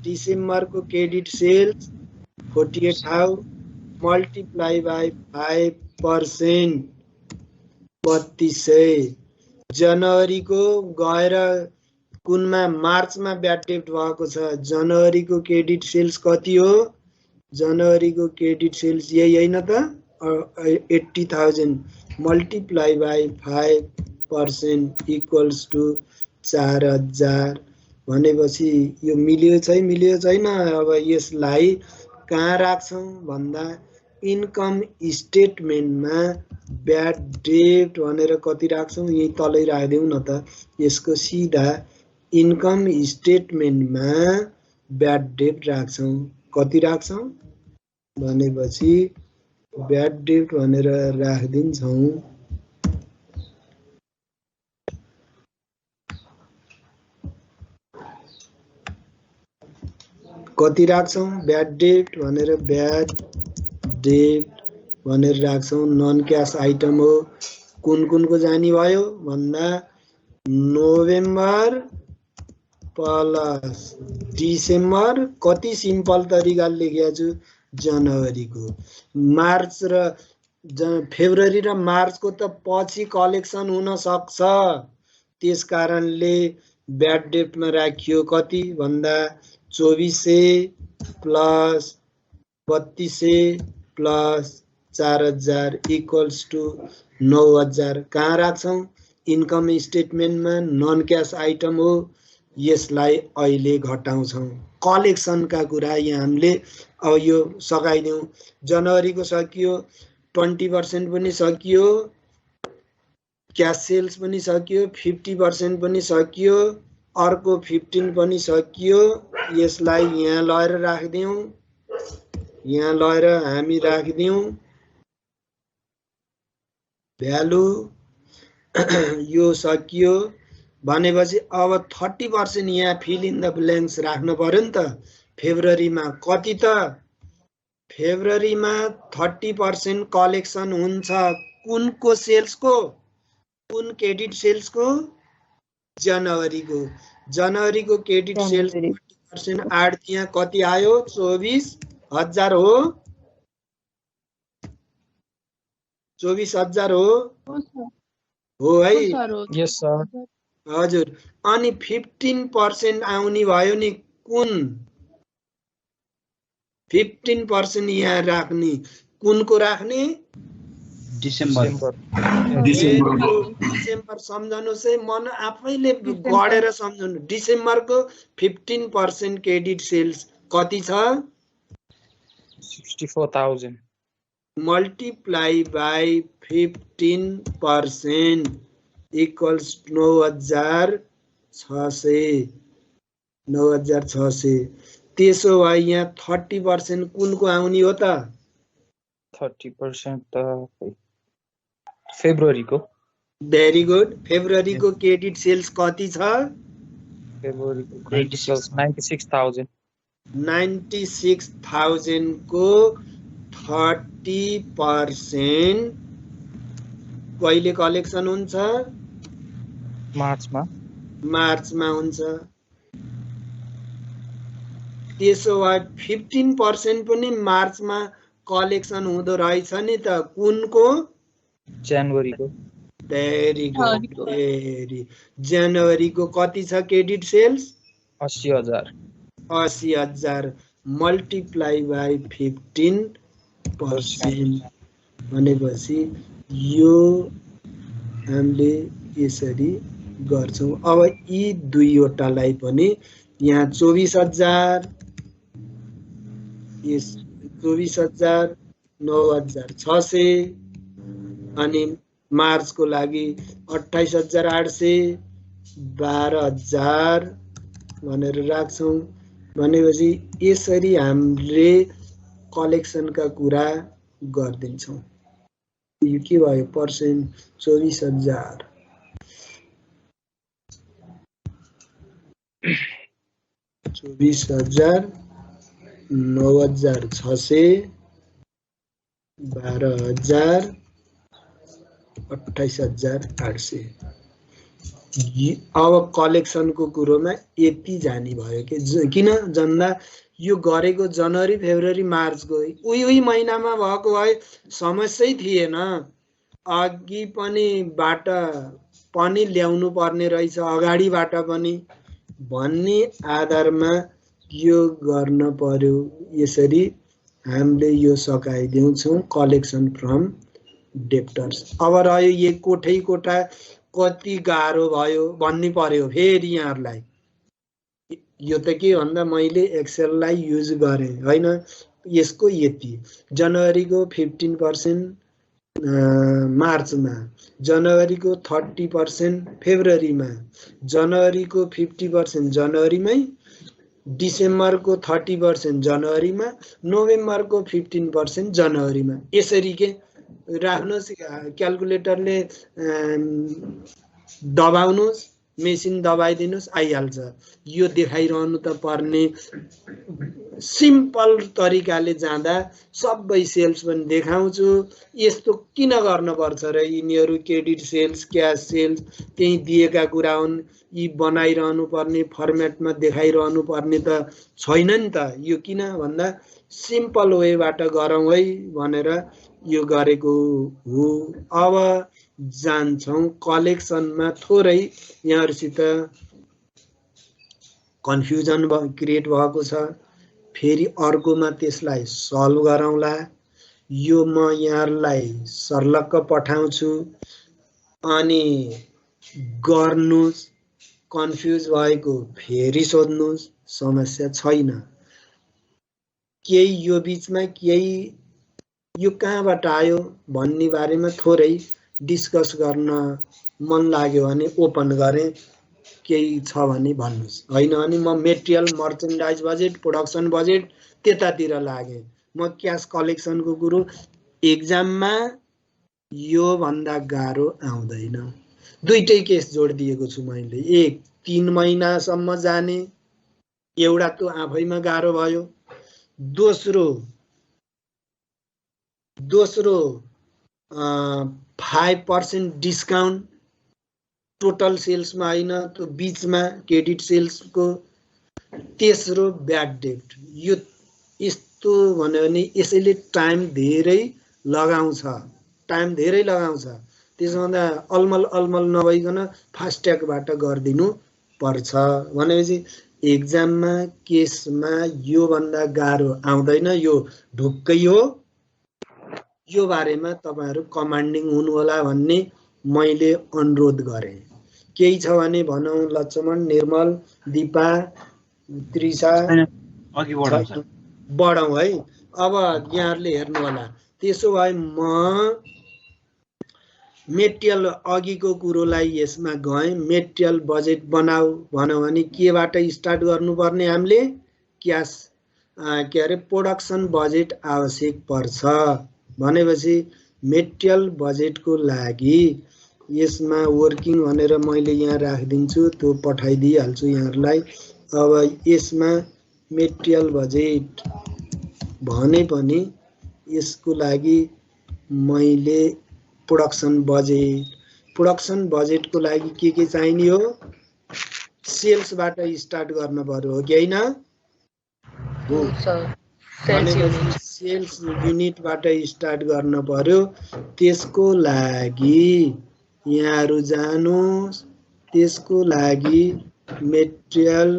Speaker 2: डिसेम्बरको क्रेडिट सेल्स 48,000 मल्टिप्लाई बाई 5% 3200। जनवरीको गएर कुनमा मार्चमा ब्याड डेब्ट भएको छ। जनवरीको क्रेडिट सेल्स कति हो? जनवरीको क्रेडिट सेल्स यही होइन त? 80,000 मल्टिप्लाई बाई 5% इक्वल्स टु 4,000 भनेपछि यो मिल्यो छैन? अब यसलाई कहाँ राख्छौँ भन्दा इन्कम स्टेटमेन्टमा ब्याड डेब्ट भनेर कति राख्छौँ? यही तलै राखिदेऊ न त। यसको सिधा इन्कम स्टेटमेन्टमा ब्याड डेट राख्छौँ। कति राख्छौँ भनेपछि ब्याड डेट भनेर राखिदिन्छौँ। कति राख्छौँ ब्याड डेट भनेर राख्छौँ। नन क्यास आइटम हो। कुनको जानी भयो भन्दा नोभेम्बर प्लस डिसेम्बर, कति सिम्पल तरिकाले लेखेको छु, जनवरीको। मार्च र फेब्रुअरी र मार्चको त पछि कलेक्सन हुन सक्छ, त्यस कारणले ब्याड डेटमा राखियो। कति भन्दा 2400 प्लस 3200 प्लस 4000 इक्वल्स टु 9000। कहाँ राख्छौँ? इन्कम स्टेटमेन्टमा। नन क्यास आइटम हो, यसलाई अहिले घटाउँछौँ। कलेक्सनका कुरा यहाँ हामीले अब यो सकाइदिउँ। जनवरीको सकियो, 20% पनि सकियो, क्यास सेल्स पनि सकियो, 50% पनि सकियो, अर्को 15 पनि सकियो। यसलाई यहाँ लगेर राखिदिउँ, यहाँ लगेर हामी राखिदिउँ भ्यालु। यो सकियो भनेपछि अब 30% यहाँ फिल इन द ब्ल्याङ्क्स राख्नु पर्यो नि त। फेब्रुअरीमा कति त? फेब्रुअरीमा 30% कलेक्सन हुन्छ। कुनको सेल्सको? कुन क्रेडिट सेल्सको? जनवरीको। जनवरीको क्रेडिट सेल्स 30% आड त्यहाँ कति आयो? 24,000 हो। 24,000 हो है?
Speaker 5: यस सर।
Speaker 2: हजुर। अनि 15% आउने भयो नि कुन? 15% यहाँ राख्ने। कुनको राख्ने?
Speaker 3: डिसेम्बर।
Speaker 2: डिसेम्बर सम्झनुहोस् है, मन आफैले गढेर सम्झनु। डिसेम्बरको 15% क्रेडिट सेल्स कति छ?
Speaker 5: 64,000
Speaker 2: मल्टिप्लाई बाई 15% इक्वल्स 9,600। 9,600। त्यसो भए यहाँ 30% कुनको आउने हो त?
Speaker 5: 30% त फेब्रुअरीको।
Speaker 2: Very good. फेब्रुअरीको क्रेडिट सेल्स कति छ?
Speaker 5: फेब्रुअरीको क्रेडिट सेल्स 96,000।
Speaker 2: 96,000 को 30% कहिले कलेक्सन हुन्छ?
Speaker 5: मार्चमा।
Speaker 2: मार्चमा हुन्छ। त्यसो भए 15% पनि मार्चमा कलेक्सन हुँदो रहेछ नि त। कुनको?
Speaker 5: जनवरीको।
Speaker 2: Very good. भेरी। जनवरीको कति छ क्रेडिट सेल्स?
Speaker 5: 80,000।
Speaker 2: 80,000 मल्टिप्लाई बाई 15% भनेपछि यो हामीले यसरी गर्छौँ। अब यी दुईवटालाई पनि यहाँ 24,000, 24,000, 9,600 अनि मार्चको लागि 28,800, 12,000 भनेर राख्छौँ। भनेपछि यसरी हामीले कलेक्सनका कुरा गरिदिन्छौँ। यो के भयो? पर्सेन्ट 24,000। 24,000, 9,600, 12,000, 28,800। अब कलेक्सनको कुरोमा यति जानी भयो कि किन जन्दा यो गरेको जनवरी, फेब्रुअरी, मार्चको उही महिनामा भएको भए समस्यै थिएन। अघि पनि बाट पनि ल्याउनु पर्ने रहेछ, अगाडिबाट पनि भन्ने आधारमा यो गर्न पर्यो। यसरी हामीले यो सकाइदिन्छौँ कलेक्सन फ्रम डेप्टर्स। अब रह्यो यो कोठा कति गाह्रो भयो भन्नु पर्यो फेरि यहाँहरूलाई। यो त के भन्दा मैले एक्सेललाई युज गरेँ होइन। यसको यति जनवरीको 15%, मार्चमा, जनवरीको 30% फेब्रुअरीमा, जनवरीको 50% जनवरीमै, डिसेम्बरको 30% जनवरीमा, नोभेम्बरको 15% जनवरीमा। यसरी के राख्नुहोस्, क्याल्कुलेटरले दबाउनुहोस्, मेसिन दबाइदिनुहोस्, आइहाल्छ। यो देखाइरहनु त पर्ने सिम्पल तरिकाले जाँदा सबै सेल्स पनि देखाउँछु। यस्तो किन गर्नुपर्छ र यिनीहरू क्रेडिट सेल्स, क्यास सेल्स त्यही दिएका कुरा हुन्। यी बनाइरहनु पर्ने, फर्मेटमा देखाइरहनु पर्ने त छैन नि त। यो किन भन्दा सिम्पल वेबाट गरौँ है भनेर यो गरेको हो। अब जान्छौँ कलेक्सनमा। थोरै यहाँहरूसित कन्फ्युजन क्रिएट भएको छ, फेरि अर्कोमा त्यसलाई सल्भ गरौँला। यो म यहाँहरूलाई सर्लक्क पठाउँछु, अनि गर्नुहोस्। कन्फ्युज भएको फेरि सोध्नुहोस्, समस्या छैन। केही यो बिचमा केही यो कहाँबाट आयो भन्ने बारेमा थोरै डिस्कस गर्न मन लाग्यो भने ओपन गरेँ, केही छ भने भन्नुहोस्। होइन भने म material, merchandise budget, production budget त्यतातिर लागेँ। म क्यास कलेक्सनको कुरो एक्जाममा योभन्दा गाह्रो आउँदैन। दुईटै केस जोडिदिएको छु मैले। एक 3 महिनासम्म जाने, एउटा त आफैमा गाह्रो भयो। दोस्रो 5% डिस्काउन्ट टोटल सेल्समा होइन, त्यो बिचमा क्रेडिट सेल्सको। तेस्रो ब्याड डेट। यो यस्तो भन्यो भने यसैले टाइम धेरै लगाउँछ। त्यसभन्दा अलमल नभइकन फास्ट्यागबाट गरिदिनु पर्छ। भनेपछि एक्जाममा केसमा योभन्दा गाह्रो आउँदैन। यो ढुक्कै हो। यो बारेमा तपाईहरु कमान्डिङ हुनु होला भन्ने मैले अनुरोध गरेँ। केही छ भने भनौँ। लक्ष्मण, निर्मल, दीपा, त्रिषा
Speaker 3: अघि बढौँ
Speaker 2: है। अब यहाँहरूले हेर्नु होला। त्यसो भए म मेटेरियल अघिको कुरोलाई यसमा गएँ। मेटेरियल बजेट बनाऊ भन्यो भने केबाट स्टार्ट गर्नुपर्ने? हामीले क्यास प्रोडक्सन बजेट आवश्यक पर्छ। भनेपछि मेटेरियल बजेटको लागि यसमा वर्किङ भनेर मैले यहाँ राखिदिन्छु, त्यो पठाइदिइहाल्छु यहाँहरूलाई। अब यसमा मेटेरियल बजेट भने पनि यसको लागि मैले प्रोडक्सन बजेटको लागि के चाहिने हो? सेल्सबाट स्टार्ट गर्न पर्यो, हो कि हैन? हो। सेल्स युनिटबाट स्टार्ट गर्न पर्यो। त्यसको लागि यहाँहरु जानुहोस्। त्यसको लागि material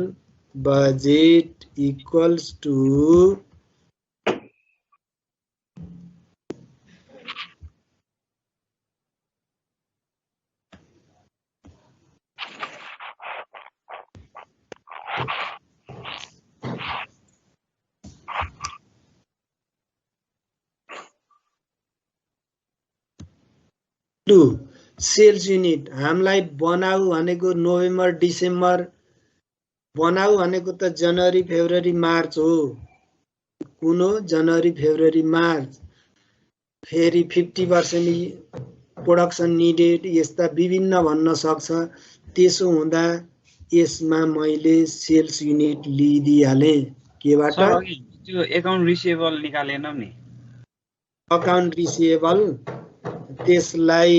Speaker 2: budget equals to sales unit. हामीलाई बनाऊ भनेको नोभेम्बर डिसेम्बर, बनाऊ भनेको त जनवरी फेब्रुअरी मार्च हो। कुन हो? जनवरी फेब्रुअरी मार्च। फेरि 50% प्रोडक्सन निडेड, यस्ता विभिन्न भन्न सक्छ। त्यसो हुँदा यसमा मैले सेल्स युनिट लिइदिहाले। केबाट?
Speaker 3: त्यो अकाउन्ट रिसिभेबल निकालेन नि।
Speaker 2: अकाउन्ट रिसिभेबल त्यसलाई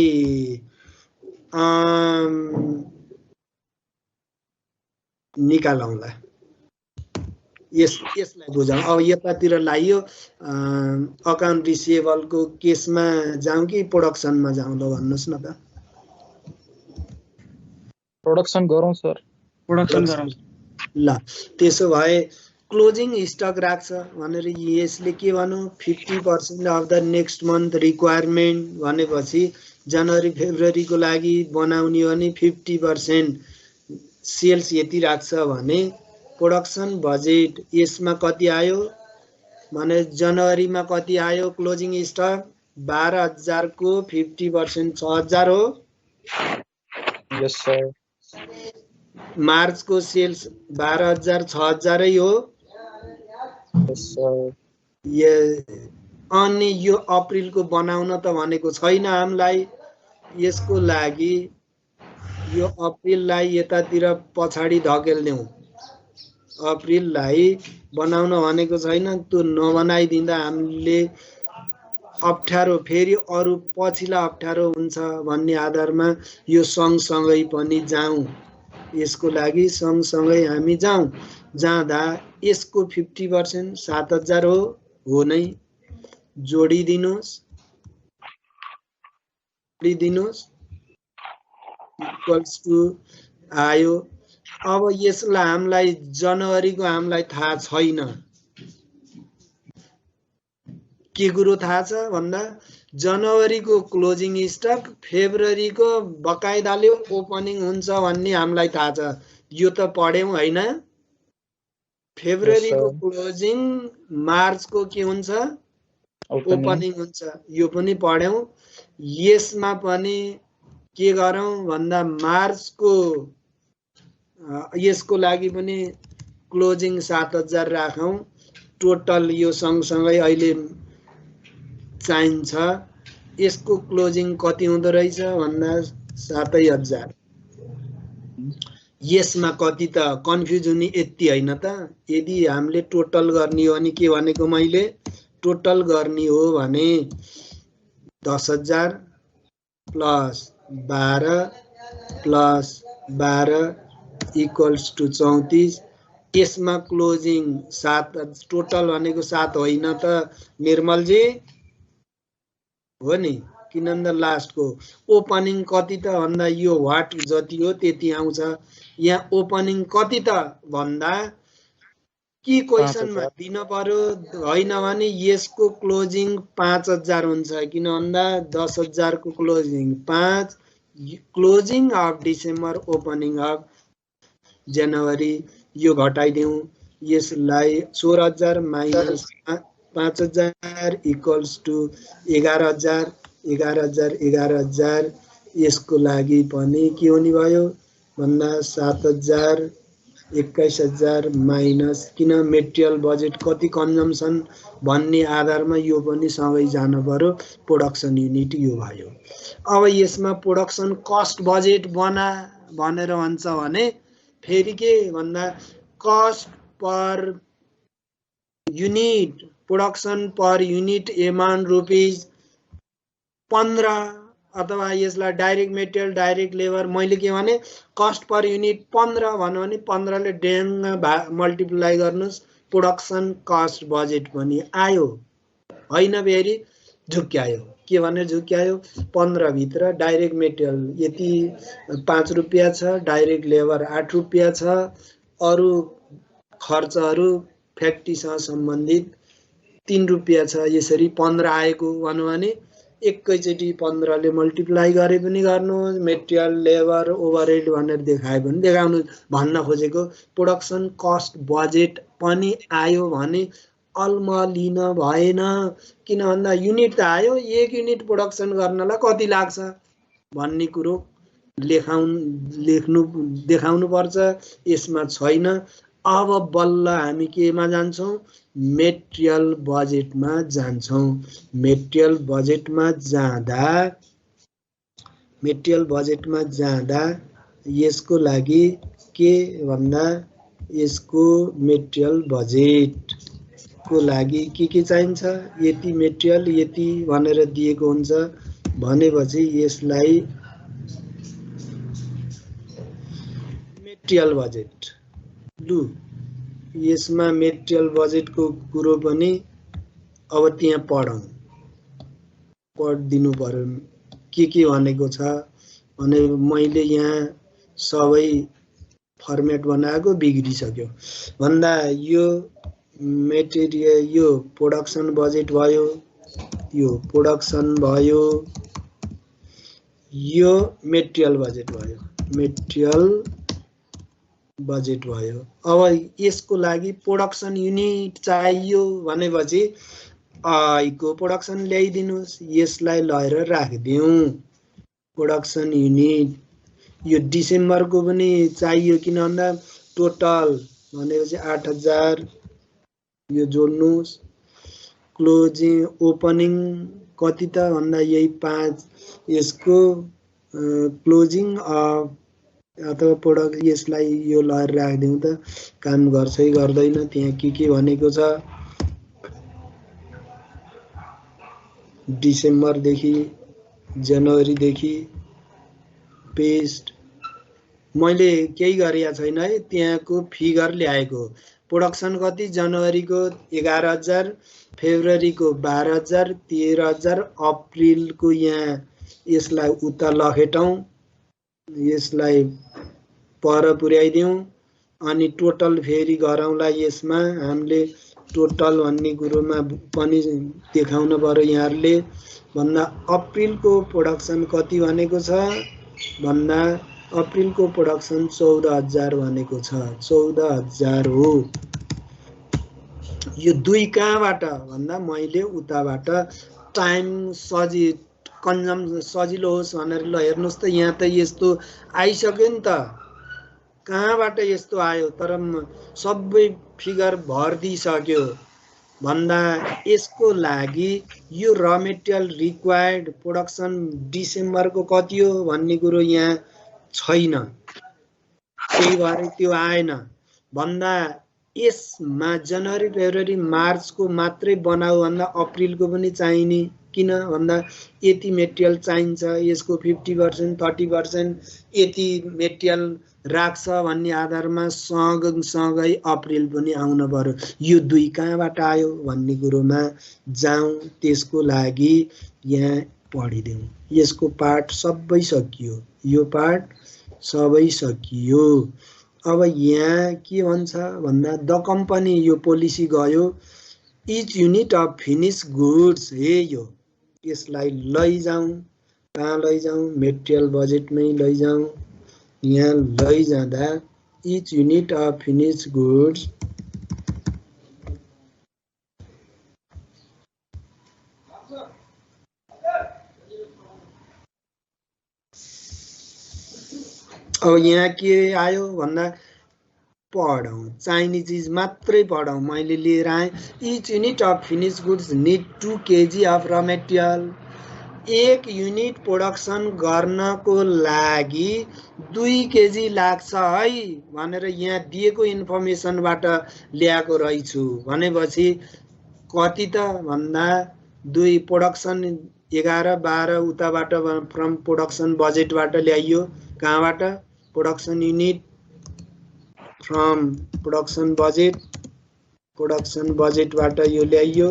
Speaker 2: निकालौँला। यसलाई बुझौँ। अब यतातिर लाइयो। अकाउन्ट रिसिभेबलको केसमा जाउँ कि प्रोडक्सनमा जाउँ? ल भन्नुहोस् न त।
Speaker 5: प्रोडक्सन गरौँ सर।
Speaker 3: प्रोडक्सन गरौँ।
Speaker 2: ल त्यसो भए क्लोजिङ स्टक राख्छ भनेर यसले के भन्नु? 50% of the next month requirement भनेपछि जनवरी फेब्रुअरीको लागि बनाउने भने 50% सेल्स यति राख्छ भने प्रोडक्सन बजेट यसमा कति आयो भने जनवरीमा कति आयो क्लोजिङ स्टक? 12,000 को 50% 6,000 हो।
Speaker 5: Yes, sir.
Speaker 2: मार्च को सेल्स 12,000 6,000 हो।
Speaker 5: Yes, sir.
Speaker 2: अनि यो अप्रिलको बनाउन त भनेको छैन हामीलाई। यसको लागि यो अप्रिललाई यतातिर पछाडि धकेल्दिउँ। अप्रिललाई बनाउन भनेको छैन, त्यो नबनाइदिँदा हामीले अप्ठ्यारो, फेरि अरू पछिल्ला अप्ठ्यारो हुन्छ भन्ने आधारमा यो सँगसँगै पनि जाउँ। यसको लागि सँगसँगै हामी जाउँ। जाँदा यसको 50% 7,000 हो नै। जोडिदिनुहोस् इक्वल्स टु आयो। अब यसलाई हामीलाई जनवरीको हामीलाई थाहा छैन। के कुरो थाहा छ भन्दा जनवरीको क्लोजिङ स्टक, फेब्रुअरीको बकाइदाले ओपनिङ हुन्छ भन्ने हामीलाई थाहा छ। यो त पढ्यौँ हैन? फेब्रुअरीको क्लोजिङ, मार्चको के हुन्छ? ओपनिङ हुन्छ। यो पनि पढ्यौँ। यसमा पनि के गरौँ भन्दा मार्चको यसको लागि पनि क्लोजिङ 7,000 राखौँ। टोटल यो सँगसँगै अहिले चाहिन्छ। यसको क्लोजिङ कति हुँदो रहेछ भन्दा 7,000। यसमा कति त कन्फ्युज हुने यति होइन त। यदि हामीले टोटल गर्ने हो भने के भनेको मैले? टोटल गर्ने हो भने 10,000 प्लस 12 प्लस 12 इक्वल्स टु 34। यसमा क्लोजिङ 7, टोटल भनेको 7 होइन त निर्मलजी? हो नि, किनभने लास्टको ओपनिङ कति त भन्दा यो वाट जति हो त्यति आउँछ। यहाँ ओपनिङ कति त भन्दा कि क्वेसनमा दिन पर्यो, होइन भने यसको क्लोजिङ 5,000 हुन्छ। किन भन्दा 10,000 को closing 5, closing of December, opening of जनवरी। यो घटाइदिउँ। यसलाई 16,000 माइनस 5,000 इक्वल्स टु 11,000। 11,000 11,000। यसको लागि पनि के हुने भयो भन्दा 7,000 21,000 माइनस, किन मेटेरियल बजेट कति कन्जम्सन भन्ने आधारमा यो पनि सँगै जानु पर्यो। प्रोडक्सन युनिट यो भयो। अब यसमा प्रोडक्सन कस्ट बजेट बना भनेर भन्छ भने फेरि के भन्दा कस्ट पर युनिट, प्रोडक्सन पर युनिट एमाउन्ट रुपिज 15, अथवा यसलाई डाइरेक्ट मेटेरियल, डाइरेक्ट लेबर, मैले के भने कस्ट पर युनिट 15 भन्यो भने 15 ले ड्याङ मल्टिप्लाई गर्नुस्, प्रोडक्सन कस्ट बजेट पनि आयो। होइन फेरि झुक्क्यायो। के भनेर झुक्क्यायो? 15 भित्र डाइरेक्ट मेटेरियल यति 5 रुपियाँ छ, डाइरेक्ट लेबर 8 रुपियाँ छ, अरू खर्चहरू फ्याक्ट्रीसँग सम्बन्धित 3 रुपियाँ छ। यसरी 15 आएको भन्यो भने एकैचोटि 15 ले मल्टिप्लाई गरे पनि गर्नु, मेटेरियल, लेबर, ओभरहेड भनेर देखाए पनि देखाउनु। भन्न खोजेको प्रोडक्सन कस्ट बजेट पनि आयो भने अल्मलिन भएन। किन भन्दा युनिट त आयो, 1 युनिट प्रोडक्सन गर्नलाई कति लाग्छ भन्ने कुरो देखाउनु पर्छ। यसमा छैन। अब बल्ल हामी केमा जान्छौँ? मेटेरियल बजेटमा जान्छौँ। मेटेरियल बजेटमा जाँदा यसको लागि के भन्दा यसको मेटेरियल बजेटको लागि के चाहिन्छ? यति मेटेरियल यति भनेर दिएको हुन्छ भनेपछि यसलाई मेटेरियल बजेट, लु यसमा मेटेरियल बजेटको कुरो पनि अब त्यहाँ पढिदिनु पर्यो के भनेको छ भने मैले यहाँ सबै फर्मेट बनाएको बिग्रिसक्यो भन्दा यो मेटेरियल, यो प्रोडक्सन बजेट भयो, यो प्रोडक्सन भयो, यो मेटेरियल बजेट भयो, मेटेरियल बजेट भयो। अब यसको लागि प्रोडक्सन युनिट चाहियो भनेपछि आईको प्रोडक्सन ल्याइदिनुस्, यसलाई लगेर राखिदिउँ प्रोडक्सन युनिट। यो डिसेम्बरको पनि चाहियो, किन भन्दा टोटल भनेपछि 8000 यो जोड्नुस्। क्लोजिङ ओपनिङ कति त भन्दा यही 5, यसको क्लोजिङ अथवा प्रोडक्ट यसलाई यो लगेर राखिदिउँ त काम गर्छ कि गर्दैन, त्यहाँ के भनेको छ। डिसेम्बरदेखि जनवरीदेखि पेस्ट मैले केही गरेको छैन है, त्यहाँको फिगर ल्याएको। प्रोडक्सन कति जनवरीको 11000, फेब्रुअरीको 12000, 13000, अप्रिलको यहाँ यसलाई उता लखेटौँ, यसलाई पर पुर्याइदिउँ अनि टोटल फेरि गरौँला। यसमा हामीले टोटल भन्ने कुरोमा पनि देखाउनु पर्यो यहाँहरूले। भन्दा अप्रिलको प्रोडक्सन कति भनेको छ भन्दा अप्रिलको प्रोडक्सन 14000 भनेको छ, 14000 हो। यो 2 कहाँबाट भन्दा मैले उताबाट टाइम सजिलो होस् भनेर। ल हेर्नुहोस् त यहाँ त यस्तो आइसक्यो नि त, कहाँबाट यस्तो आयो, तर सबै फिगर भरिदिइसक्यो भन्दा यसको लागि यो र मेटेरियल रिक्वायर्ड प्रोडक्सन डिसेम्बरको कति हो भन्ने कुरो यहाँ छैन, त्यही भएर त्यो आएन। भन्दा यसमा जनवरी फेब्रुअरी मार्चको मात्रै बनाऊ भन्दा अप्रिलको पनि चाहिने, किन भन्दा यति मेटेरियल चाहिन्छ, यसको 50% 30% यति मेटेरियल राख्छ भन्ने आधारमा सँगसँगै अप्रिल पनि आउन पर्यो। यो 2 कहाँबाट आयो भन्ने कुरोमा जाउँ, त्यसको लागि यहाँ पढिदिउँ। यसको पाठ सबै सकियो, यो पाठ सबै सकियो। अब यहाँ के भन्छ भन्दा द कम्पनी, यो पोलिसी गयो। Each unit of finish goods, हे यो यसलाई लैजाउँ, कहाँ लैजाउँ, मेटेरियल बजेटमै लैजाउँ। यहाँ लैजाँदा each unit of finish goods अब यहाँ के आयो भन्दा पढौँ, चाहिने चिज मात्रै पढौँ। मैले लिएर आएँ। Each unit of finish goods need 2 kg of र मेटेरियल। 1 युनिट प्रोडक्सन गर्नको लागि 2 kg लाग्छ है भनेर यहाँ दिएको इन्फर्मेसनबाट ल्याएको रहेछु। भनेपछि कति त भन्दा 2 प्रोडक्सन 11 12 उताबाट फ्रम प्रोडक्सन बजेटबाट ल्याइयो। कहाँबाट? प्रोडक्सन युनिट फ्रम प्रोडक्सन बजेटबाट यो ल्याइयो,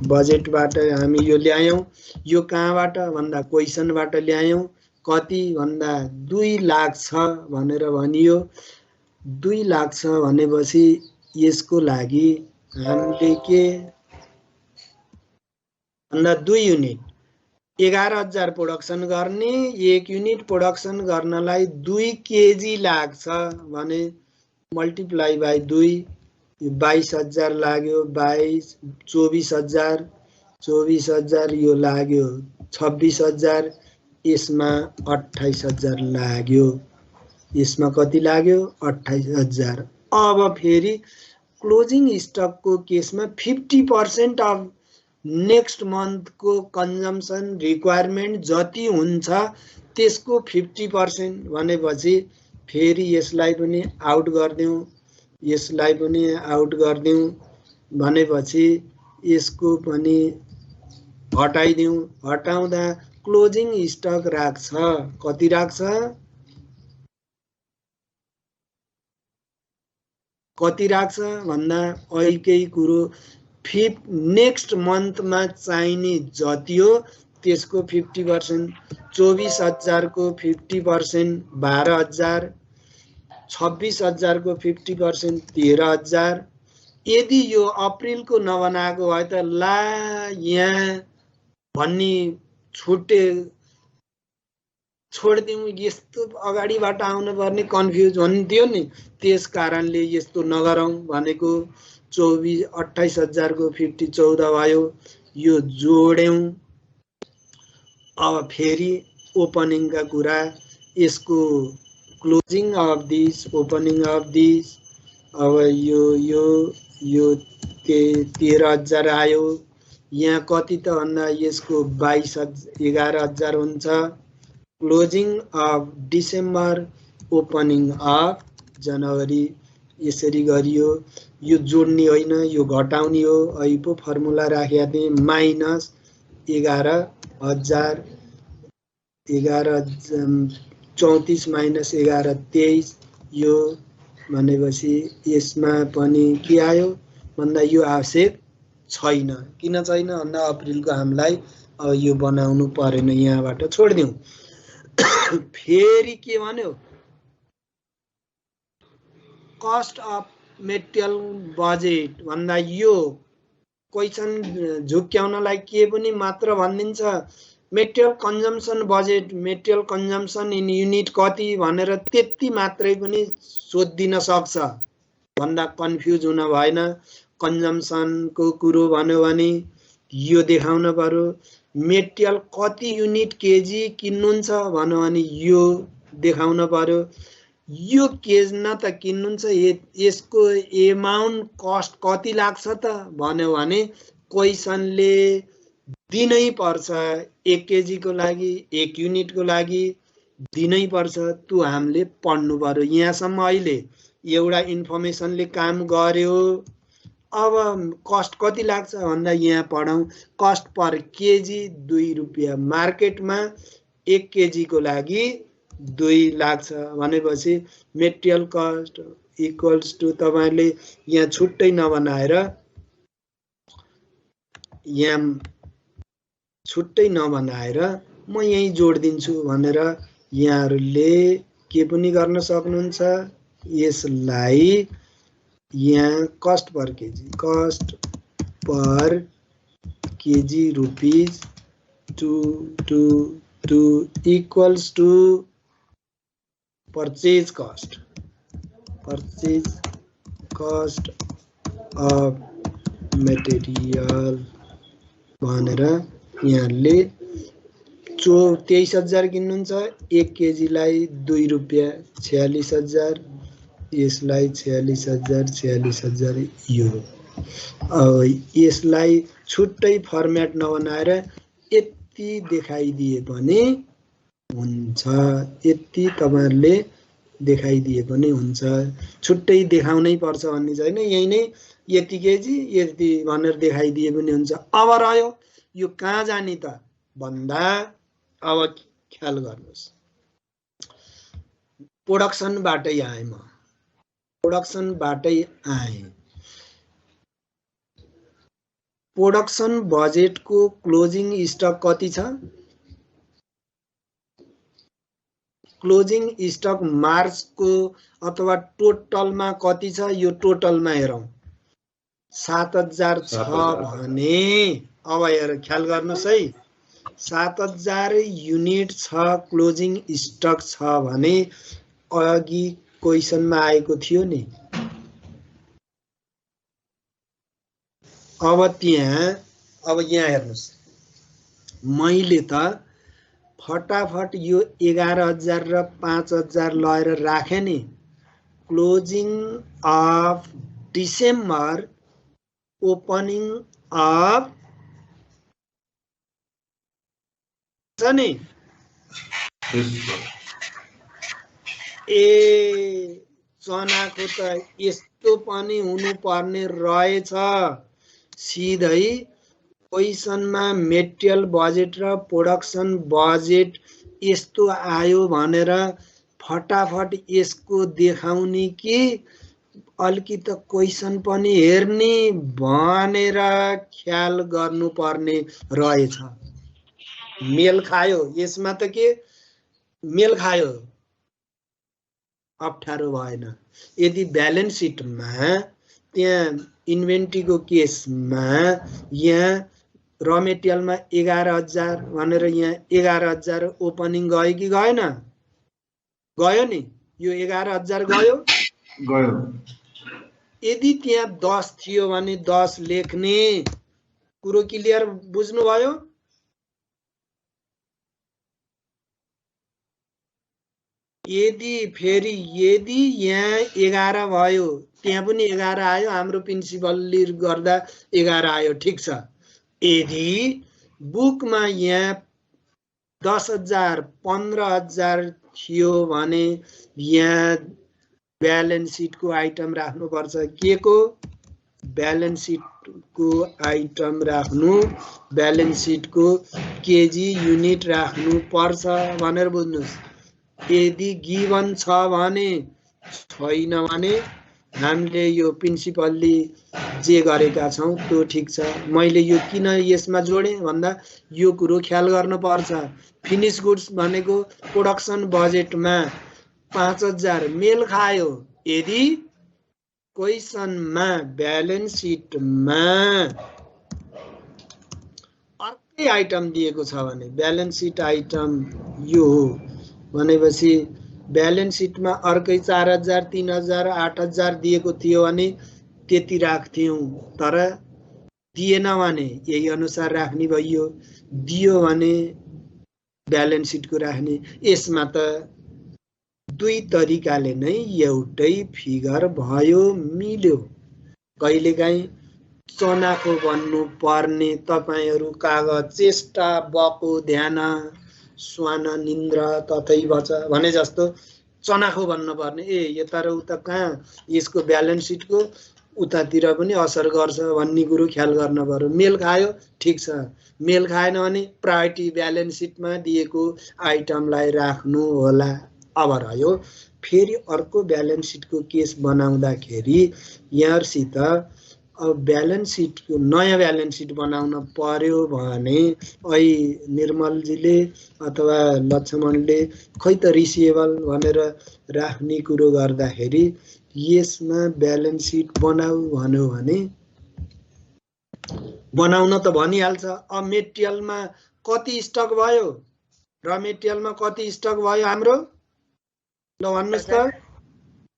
Speaker 2: बजेटबाट हामी यो ल्यायौँ। यो कहाँबाट भन्दा क्वेसनबाट ल्यायौँ। कति भन्दा 2 लाख छ भनेर भनियो। 2 लाख छ भनेपछि यसको लागि हामीले के भन्दा 2 युनिट 11000 प्रोडक्सन गर्ने, 1 युनिट प्रोडक्सन गर्नलाई 2 kg लाग्छ भने मल्टिप्लाई बाई 2, 22000 लाग्यो। 24000 यो लाग्यो 26000, यसमा 28000 लाग्यो। यसमा कति लाग्यो? 28000। अब फेरि क्लोजिङ स्टकको केसमा 50% अफ नेक्स्ट मन्थको कन्जम्सन रिक्वायरमेन्ट जति हुन्छ त्यसको 50% भनेपछि फेरि यसलाई पनि आउट गरिदिउँ, यसलाई पनि आउट गरिदिउँ भनेपछि यसको पनि हटाइदिउँ। हटाउँदा क्लोजिङ स्टक राख्छ, कति राख्छ? कति राख्छ भन्दा अहिलेकै कुरो नेक्स्ट मन्थमा चाहिने जति हो त्यसको 50%। 24000 को 50% 12000, 26000 को 50% 13000। यदि यो अप्रिलको नबनाएको भए त ला यहाँ भन्ने छुट्टे छोडिदिउँ, यस्तो अगाडिबाट आउनु पर्ने कन्फ्युज हुन्थ्यो नि, त्यस कारणले यस्तो नगरौँ भनेको। 28,000 को 50 14 भयो, यो जोड्यौँ। अब फेरि ओपनिङका कुरा, यसको closing of this, opening of this, अब यो 13,000 आयो। यहाँ कति त भन्दा यसको 11,000 हुन्छ। Closing of December, opening of जनवरी, यसरी गरियो। यो जोड्ने होइन, यो घटाउने हो। अहिले पो फर्मुला राखेका थिएँ, माइनस 11,000, 34 माइनस 11 23। यो भनेपछि यसमा पनि के आयो भन्दा यो आवश्यक छैन। किन छैन भन्दा अप्रिलको हामीलाई अब यो बनाउनु परेन, यहाँबाट छोडिदिउँ। फेरि के भन्यो, कस्ट अफ मेटेरियल बजेट भन्दा यो क्वेसन झुक्क्याउनलाई के पनि मात्र भनिदिन्छ, material consumption budget, material consumption in unit कति भनेर त्यति मात्रै पनि सोधिदिन सक्छ भन्दा कन्फ्युज हुन भएन। कन्जम्सनको कुरो भन्यो भने यो देखाउन पर्यो। मेटेरियल कति युनिट केजी किन्नुहुन्छ भन्यो भने यो देखाउन पर्यो। यो किन्न त किन्नुहुन्छ, यसको एमाउन्ट कस्ट कति लाग्छ त भन्यो भने क्वेसनले दिनै पर्छ। 1 केजी को लागि, 1 युनिट को लागि दिनै पर्छ। त्यो हामीले पढ्नु पर्यो। यहाँसम्म अहिले एउटा इन्फर्मेसनले काम गर्यो। अब कस्ट कति लाग्छ भन्दा यहाँ पढौँ। कस्ट पर केजी 2 रुपियाँ, मार्केटमा 1 केजी को लागि 2 लाग्छ भनेपछि मेटेरियल कस्ट इक्वल्स टु, तपाईले यहाँ छुट्टै नबनाएर, म यही जोडिदिन्छु भनेर यहाँहरूले के पनि गर्न सक्नुहुन्छ। यसलाई यहाँ cost per KG rupees 2 equals to purchase cost of material भनेर यहाँले 23,000 किन्नुहुन्छ, 1 केजीलाई 2 रुपियाँ 46,000, यसलाई 46,000 यो। अब यसलाई छुट्टै फर्मेट नबनाएर यति देखाइदिए पनि हुन्छ, यति तपाईहरुले देखाइदिए पनि हुन्छ। छुट्टै देखाउनै पर्छ भन्ने छैन, यही नै यति केजी यति भनेर देखाइदिए पनि हुन्छ। अब रह्यो यो कहाँ जाने त भन्दा, अब ख्याल गर्नुस्, प्रोडक्सनबाटै आएँ म, प्रोडक्सन बजेटको क्लोजिङ स्टक कति छ? क्लोजिङ स्टक मार्चको अथवा टोटलमा कति छ? यो टोटलमा हेरौँ, 7,000 छ भने, अब हेर ख्याल गर्नुहोस् है, 7,000 युनिट छ, क्लोजिङ स्टक छ भने अघि क्वेसनमा आएको थियो नि। अब यहाँ हेर्नुस्, मैले त फटाफट यो 11,000 र 5,000 लगाएर राखेँ नि। Closing of December, opening of छ नि, ए चनाको त यस्तो पनि हुनुपर्ने रहेछ। सिधै क्वेसनमा मेटेरियल बजेट र प्रोडक्सन बजेट यस्तो आयो भनेर फटाफट यसको देखाउने कि अलिकति क्वेसन पनि हेर्ने भनेर ख्याल गर्नुपर्ने रहेछ। मेल खायो यसमा त, के मेल खायो, अप्ठ्यारो भएन। यदि ब्यालेन्स सिटमा त्यहाँ इन्भेन्ट्रीको केसमा यहाँ र मेटेरियलमा 11,000 भनेर यहाँ 11,000 ओपनिङ गयो कि गएन? गयो नि, यो 11,000 गयो।
Speaker 4: गयो।
Speaker 2: यदि त्यहाँ 10 थियो भने 10 लेख्ने। कुरो क्लियर बुझ्नुभयो? यदि यहाँ 11 भयो, त्यहाँ पनि 11 आयो, हाम्रो प्रिन्सिपलले गर्दा 11 आयो, ठिक छ। यदि बुकमा यहाँ 10,000 15,000 थियो भने यहाँ ब्यालेन्स सिटको आइटम राख्नुपर्छ। के को? ब्यालेन्स सिटको आइटम राख्नु, ब्यालेन्स सिटको केजी युनिट राख्नु पर्छ भनेर बुझ्नुस्। यदि गिभन छ भने, छैन भने हामीले यो प्रिन्सिपलले जे गरेका छौँ त्यो ठिक छ। मैले यो किन यसमा जोडेँ भन्दा यो कुरो ख्याल गर्नुपर्छ। फिनिस गुड्स भनेको प्रोडक्सन बजेटमा 5,000 मेल खायो। यदि क्वेसनमा ब्यालेन्स सिटमा अर्कै आइटम दिएको छ भने, ब्यालेन्स सिट आइटम यो हो भनेपछि ब्यालेन्स सिटमा अर्कै 4,000 3,000 8,000 दिएको थियो भने त्यति राख्थ्यौँ। तर दिएन भने यही अनुसार राख्ने भइयो, दियो भने ब्यालेन्स सिटको राख्ने। यसमा त दुई तरिकाले नै एउटै फिगर भयो, मिल्यो। कहिलेकाहीँ चनाखो भन्नु पर्ने तपाईहरू कागज चेष्टा बको ध्यान स्वान निन्द्र तथैव छ भने जस्तो चनाखो भन्नु पर्ने। यता र उता कहाँ यसको ब्यालेन्स सिटको उतातिर पनि असर गर्छ भन्ने कुरो ख्याल गर्न पर्यो। मेल खायो ठिक छ, मेल खाएन भने प्रायोरिटी ब्यालेन्स सिटमा दिएको आइटमलाई राख्नु होला। अब रह्यो फेरि अर्को ब्यालेन्स सिटको केस बनाउँदाखेरि यहाँसित अब ब्यालेन्स सिटको नयाँ ब्यालेन्स सिट बनाउन पर्यो भने निर्मलजीले अथवा लक्ष्मणले खै त रिसिएबल भनेर राख्ने कुरो गर्दाखेरि यसमा ब्यालेन्स सिट बनाऊ भन्यो भने बनाउन त भनिहाल्छ। अब मेटेरियलमा कति स्टक भयो, र मेटेरियलमा कति स्टक भयो हाम्रो, ल भन्नुहोस् त।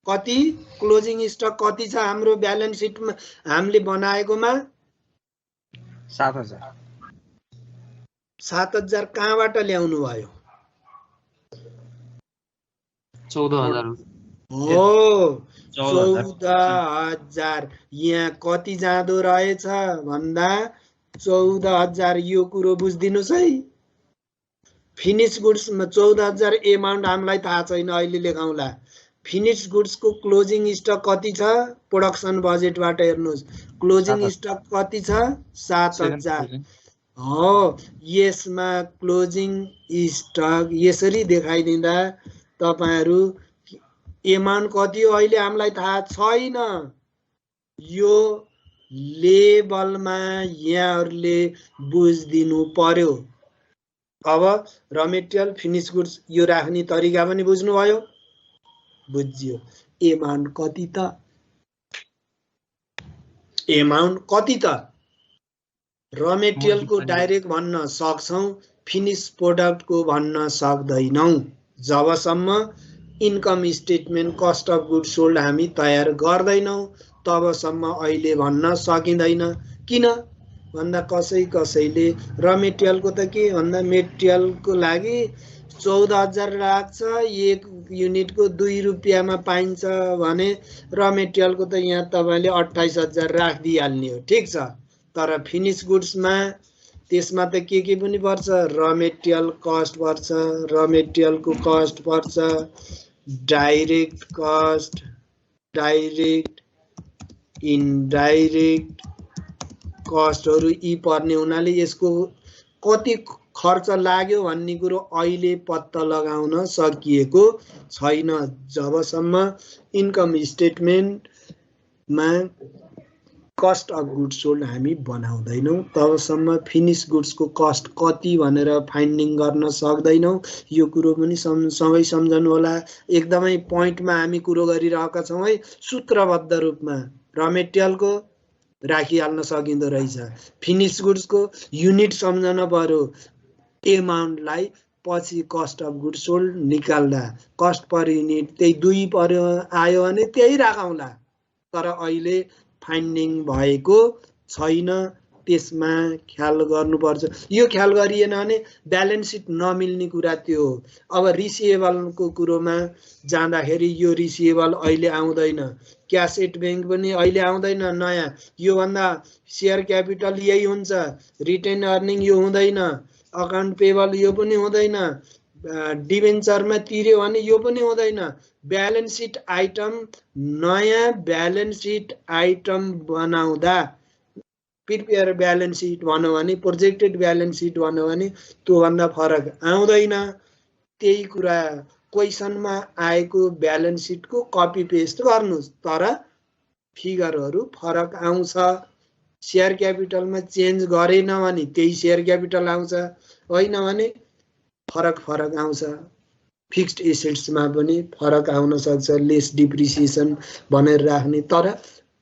Speaker 2: कति क्लोजिङ स्टक कति छ हाम्रो ब्यालेन्स सिटमा हामीले बनाएकोमा?
Speaker 3: 7,000।
Speaker 2: 7,000 कहाँबाट ल्याउनु भयो?
Speaker 7: 14,000
Speaker 2: हो, 14,000। यहाँ कति जाँदो रहेछ भन्दा 14,000। यो कुरो बुझिदिनुस् है। फिनिश गुड्समा 14,000 एमाउन्ट हामीलाई थाहा छैन, अहिले लेखाउँला। फिनिश गुड्सको क्लोजिङ स्टक कति छ? प्रोडक्सन बजेटबाट हेर्नुहोस्, क्लोजिङ स्टक कति छ? 7,000 हो। यसमा क्लोजिङ स्टक यसरी देखाइदिँदा तपाईहरू एमाउन्ट कति हो अहिले हामीलाई थाहा छैन। यो लेभलमा यहाँहरूले बुझिदिनु पर्यो। अब र मेटेरियल फिनिश गुड्स यो राख्ने तरिका पनि बुझ्नुभयो? बुझ्यो। एमाउन्ट कति त? एमाउन्ट कति त? र मेटेरियलको डाइरेक्ट भन्न सक्छौँ, फिनिश प्रोडक्टको भन्न सक्दैनौँ जबसम्म income statement cost of goods sold हामी तयार गर्दैनौँ तबसम्म अहिले भन्न सकिँदैन। किन भन्दा कसैले र मेटेरियलको त के भन्दा मेटेरियलको लागि 14,000 लाग्छ, एक युनिटको 2 रुपियाँमा पाइन्छ भने र मेटेरियलको त यहाँ तपाईँले 28,000 राखिदिइहाल्ने हो, ठिक छ। तर फिनिश गुड्समा त्यसमा त के पनि पर्छ? र मेटेरियल कस्ट पर्छ, र मेटेरियलको कस्ट पर्छ, डाइरेक्ट कस्ट, डाइरेक्ट इनडाइरेक्ट कस्टहरू यी पर्ने हुनाले यसको कति खर्च लाग्यो भन्ने कुरो अहिले पत्ता लगाउन सकिएको छैन। जबसम्म इन्कम स्टेटमेन्टमा कस्ट अफ गुड्स सोल्ड हामी बनाउँदैनौँ तबसम्म फिनिश गुड्सको कस्ट कति भनेर फाइन्डिङ गर्न सक्दैनौँ। यो कुरो पनि सँगै सम्झनु होला। एकदमै पोइन्टमा हामी कुरो गरिरहेका छौँ है, सूत्रबद्ध रूपमा। र मेटेरियलको राखिहाल्न सकिँदो रहेछ। फिनिश गुड्सको युनिट सम्झन पर्यो। एमाउन्टलाई पछि कस्ट अफ गुड्स सोल्ड निकाल्दा कस्ट पर युनिट त्यही 2 पर्यो आयो भने त्यही राखौँला। तर अहिले फाइन्डिङ भएको छैन, त्यसमा ख्याल गर्नुपर्छ। यो ख्याल गरिएन भने ब्यालेन्स सिट नमिल्ने कुरा त्यो हो। अब रिसिभेबलको कुरोमा जाँदाखेरि यो रिसिभेबल अहिले आउँदैन, क्यास एट बैंक पनि अहिले आउँदैन नयाँ। योभन्दा सेयर क्यापिटल यही हुन्छ, रिटेन अर्निङ यो हुँदैन, अकाउन्ट पेबल यो पनि हुँदैन, डिबेन्चरमा तिर्यो भने यो पनि हुँदैन। ब्यालेन्स सिट आइटम नयाँ ब्यालेन्स सिट आइटम बनाउँदा प्रिपेयर ब्यालेन्स सिट भन्यो भने प्रोजेक्टेड ब्यालेन्स सिट भन्यो भने त्योभन्दा फरक आउँदैन। त्यही कुरा क्वेसनमा आएको ब्यालेन्स सिटको कपी पेस्ट गर्नुहोस्, तर फिगरहरू फरक आउँछ। सेयर क्यापिटलमा चेन्ज गरेन भने त्यही सेयर क्यापिटल आउँछ, होइन भने फरक आउँछ। फिक्स्ड एसेट्समा पनि फरक आउन सक्छ, लेस डिप्रिसिएसन भनेर राख्ने, तर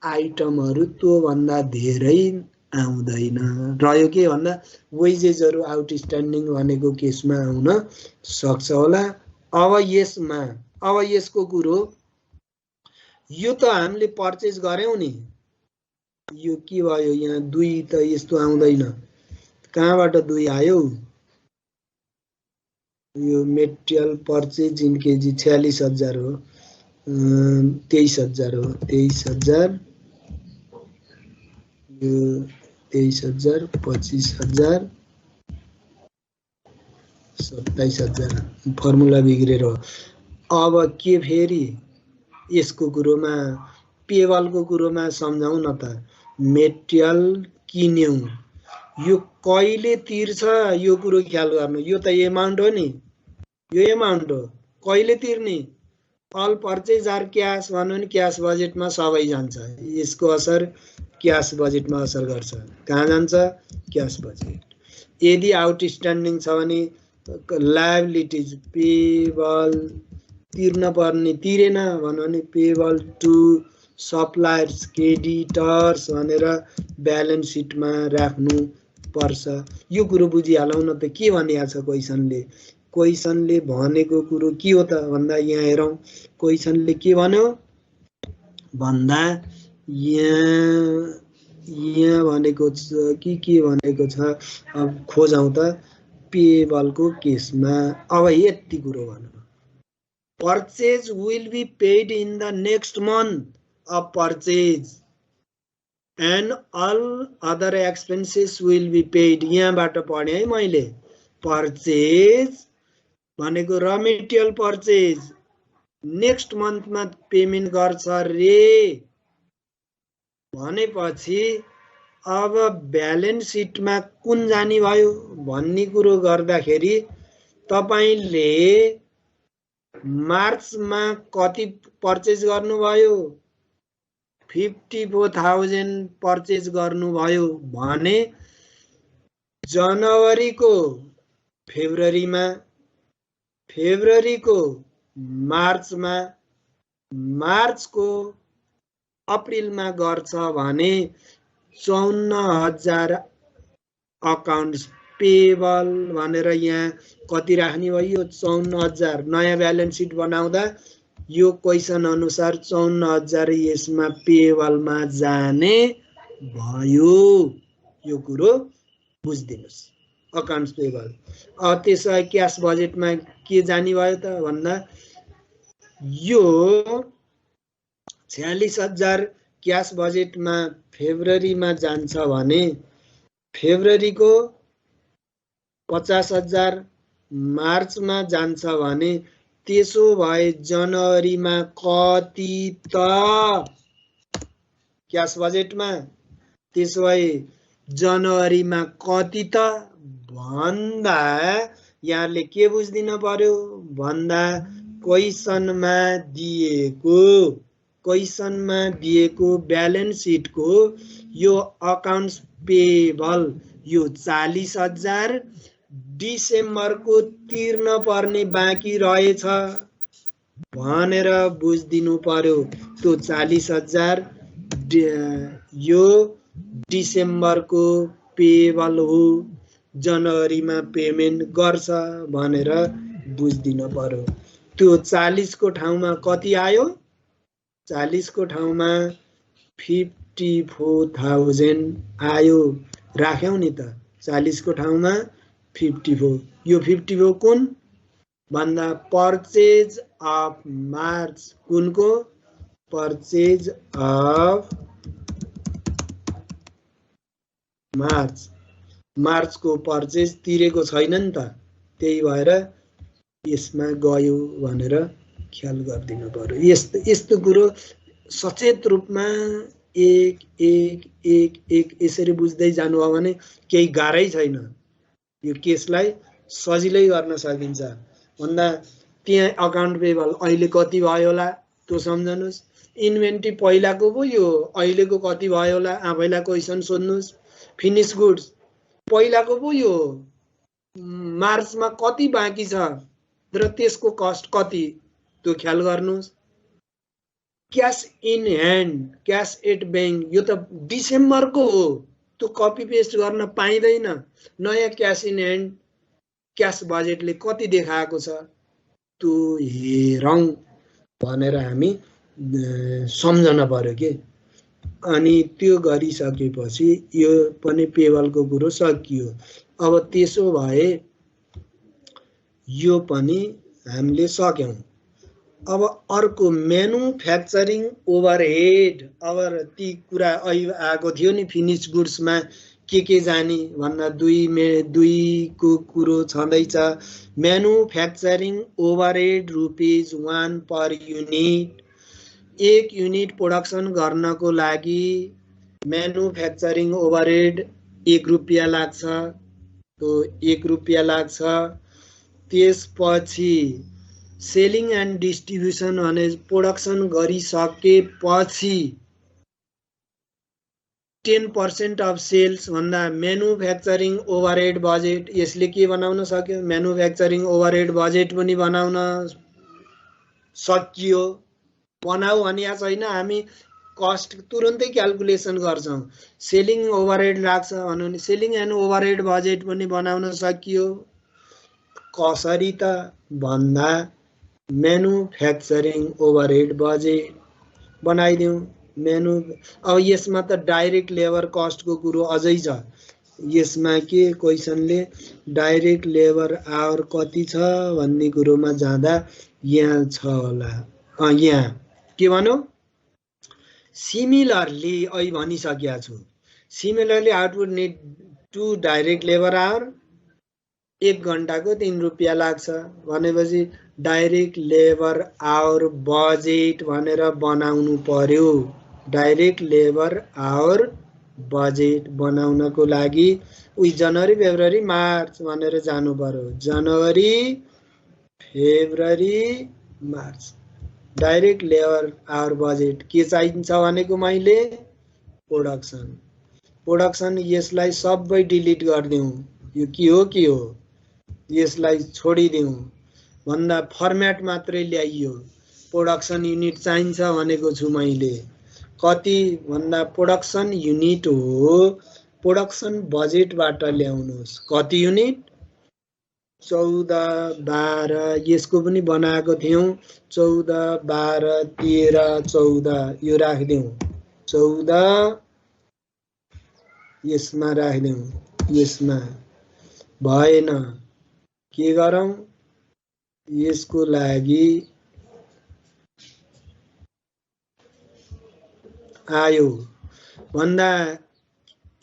Speaker 2: आइटमहरू त्योभन्दा धेरै आउँदैन। रह्यो के भन्दा वेजेसहरू आउटस्ट्यान्डिङ भनेको केसमा आउन सक्छ होला। अब यसको कुरो यो त हामीले पर्चेज गर्यौं नि, यो के भयो यहाँ 2 त यस्तो आउँदैन, कहाँबाट 2 आयो? यो मेटेरियल पर्चेज इन केजी 46,000 हो, 23,000 हो, 23,000 यो 23,000 25,000 27,000 फर्मुला बिग्रेर हो। अब के फेरि यसको कुरोमा पेबलको कुरोमा सम्झाउँ न त। मेटेरियल किन्यौं, यो कहिले तिर्छ यो कुरो ख्याल गर्नु। यो त एमाउन्ट हो नि, यो एमाउन्ट हो, कहिले तिर्ने? अल पर्चेज आर क्यास भन्यो भने क्यास बजेटमा सबै जान्छ। यसको असर क्यास बजेटमा असर गर्छ। कहाँ जान्छ? Cash budget. यदि आउटस्ट्यान्डिङ छ भने लायबिलिटिज पेबल तिर्न पर्ने तिरेन भन्यो भने पेबल टु सप्लायर्स क्रेडिटर्स भनेर ब्यालेन्स सिटमा राख्नु पर्छ। यो कुरो बुझिहालौँ न त के भनिएको छ क्वेसनले। क्वेसनले भनेको कुरो के हो त भन्दा यहाँ हेरौँ। क्वेसनले के भन्यो भन्दा यहाँ भनेको छ कि के भनेको छ, अब खोजौँ त पेबलको केसमा। अब यति कुरो भन्नु, purchase will be paid in the next month of purchase and all other expenses will be paid. यहाँबाट पढेँ है मैले। पर्चेज भनेको र मेटेरियल पर्चेज नेक्स्ट मन्थमा पेमेन्ट गर्छ रे भनेपछि अब ब्यालेन्स सिटमा कुन जाने भयो भन्ने कुरो गर्दाखेरि तपाईले मार्चमा कति पर्चेज गर्नुभयो? 54,000 पर्चेज गर्नुभयो भने जनवरीको फेब्रुअरीमा, फेब्रुअरीको मार्चमा, मार्चको अप्रिलमा गर्छ भने 54,000 अकाउन्ट्स पेबल भनेर यहाँ कति राख्ने भयो? 54,000। नयाँ ब्यालेन्स सिट बनाउँदा यो क्वेसन अनुसार 54,000 यसमा पेबलमा जाने भयो। यो कुरो बुझिदिनुस्। Accounts payable. त्यसै क्यास बजेटमा के जाने भयो त भन्दा यो 46,000 क्यास बजेटमा फेब्रुअरीमा जान्छ भने फेब्रुअरीको 50,000 मार्चमा जान्छ भने त्यसो भए जनवरीमा कति त क्यास बजेटमा? त्यसो भए जनवरीमा कति त भन्दा यहाँले के बुझ्दिन पर्यो भन्दा क्वेसनमा दिएको ब्यालेन्स सिटको यो अकाउन्ट्स पेबल यो 40,000 डिसेम्बरको तिर्न पर्ने बाँकी रहेछ भनेर बुझिदिनु पर्यो। त्यो 40,000 यो डिसेम्बरको पेबल हो, जनवरीमा पेमेन्ट गर्छ भनेर बुझ्दिन पर्यो। त्यो 40 को ठाउँमा कति आयो? 40 को ठाउँमा 54,000 आयो। राख्यौ नि त, 40 को ठाउँमा 54। यो 54 कुन भन्दा पर्चेज अफ मार्च, कुनको? Purchase of March. मार्चको पर्चेज तिरेको छैन नि त, त्यही भएर यसमा गयो भनेर ख्याल गरिदिनु पर्यो। यस्तो कुरो सचेत रूपमा एक एक एक एक यसरी बुझ्दै जानुभयो भने केही गाह्रै छैन। यो केसलाई सजिलै गर्न सकिन्छ। भन्दा त्यहाँ अकाउन्ट पेबल अहिले कति भयो होला त्यो सम्झनुस्। इन्भेन्ट्री पहिलाको पो यो अहिलेको कति भयो होला आफैलाई क्वेसन सोध्नुस्। फिनिश गुड्स पहिलाको पो यो मार्चमा कति बाँकी छ र त्यसको कस्ट कति त्यो ख्याल गर्नुस्। Cash in hand, cash at bank, यो त डिसेम्बरको हो, त्यो कपी पेस्ट गर्न पाइँदैन। नयाँ क्यास इन ह्यान्ड क्यास बजेटले कति देखाएको छ त्यो हेरौँ भनेर हामी सम्झन पर्यो के। अनि त्यो गरिसकेपछि यो पनि पेबलको कुरो सकियो। अब त्यसो भए यो पनि हामीले सक्यौं। अब अर्को म्यानुफ्याक्चरिङ ओभरहेड। अब ती कुरा अहिले आएको थियो नि फिनिश गुड्समा के जाने भन्दा दुईको कुरो छँदैछ। Manufacturing overhead ₹1 per unit. एक युनिट प्रोडक्सन गर्नको लागि म्यानुफ्याक्चरिङ ओभरहेड ₹1 लाग्छ। त्यो ₹1 लाग्छ। त्यसपछि सेलिङ एन्ड डिस्ट्रिब्युसन भने प्रोडक्सन गरिसकेपछि 10% अफ सेल्स भन्दा म्यानुफ्याक्चरिङ ओभरहेड बजेट। यसले के बनाउन सक्यो? म्यानुफ्याक्चरिङ ओभरहेड बजेट पनि बनाउन सकियो। बनाऊ भनिया छैन, हामी कस्ट तुरुन्तै क्याल्कुलेसन गर्छौं। सेलिङ ओभरहेड लाग्छ भन्यो भने सेलिङ एन्ड ओभरहेड बजेट पनि बनाउन सकियो। कसरी त भन्दा म्यानुफ्याक्चरिङ ओभरहेड बजेट बनाइदिउँ। अब यसमा त डाइरेक्ट लेबर कस्टको कुरो अझै छ। यसमा के क्वेसनले डाइरेक्ट लेबर आवर कति छ भन्ने कुरोमा जाँदा यहाँ छ होला। यहाँ के भन्यो? सिमिलरली अहिले भनिसकेको छु। Similarly output need to direct labour hour 1 घण्टाको ₹3 लाग्छ भनेपछि डाइरेक्ट लेबर आवर बजेट भनेर बनाउनु पर्यो। डाइरेक्ट लेबर आवर बजेट बनाउनको लागि उही जनवरी फेब्रुअरी मार्च भनेर जानु पर्यो। January February March direct labour hour budget के चाहिन्छ भनेको मैले? प्रोडक्सन। यसलाई सबै डिलिट गरिदिउँ। यो के हो यसलाई छोडिदिउँ भन्दा फर्म्याट मात्रै ल्याइयो। प्रोडक्सन युनिट चाहिन्छ भनेको छु मैले। कति भन्दा प्रोडक्सन युनिट हो, प्रोडक्सन बजेटबाट ल्याउनुहोस्। कति युनिट? 14, 12। यसको पनि बनाएको थियौं। 14, 12, 13, 14 यो राखिदिउँ। 14 यसमा राखिदिउँ। यसमा भएन, के गरौँ? यसको लागि आयो भन्दा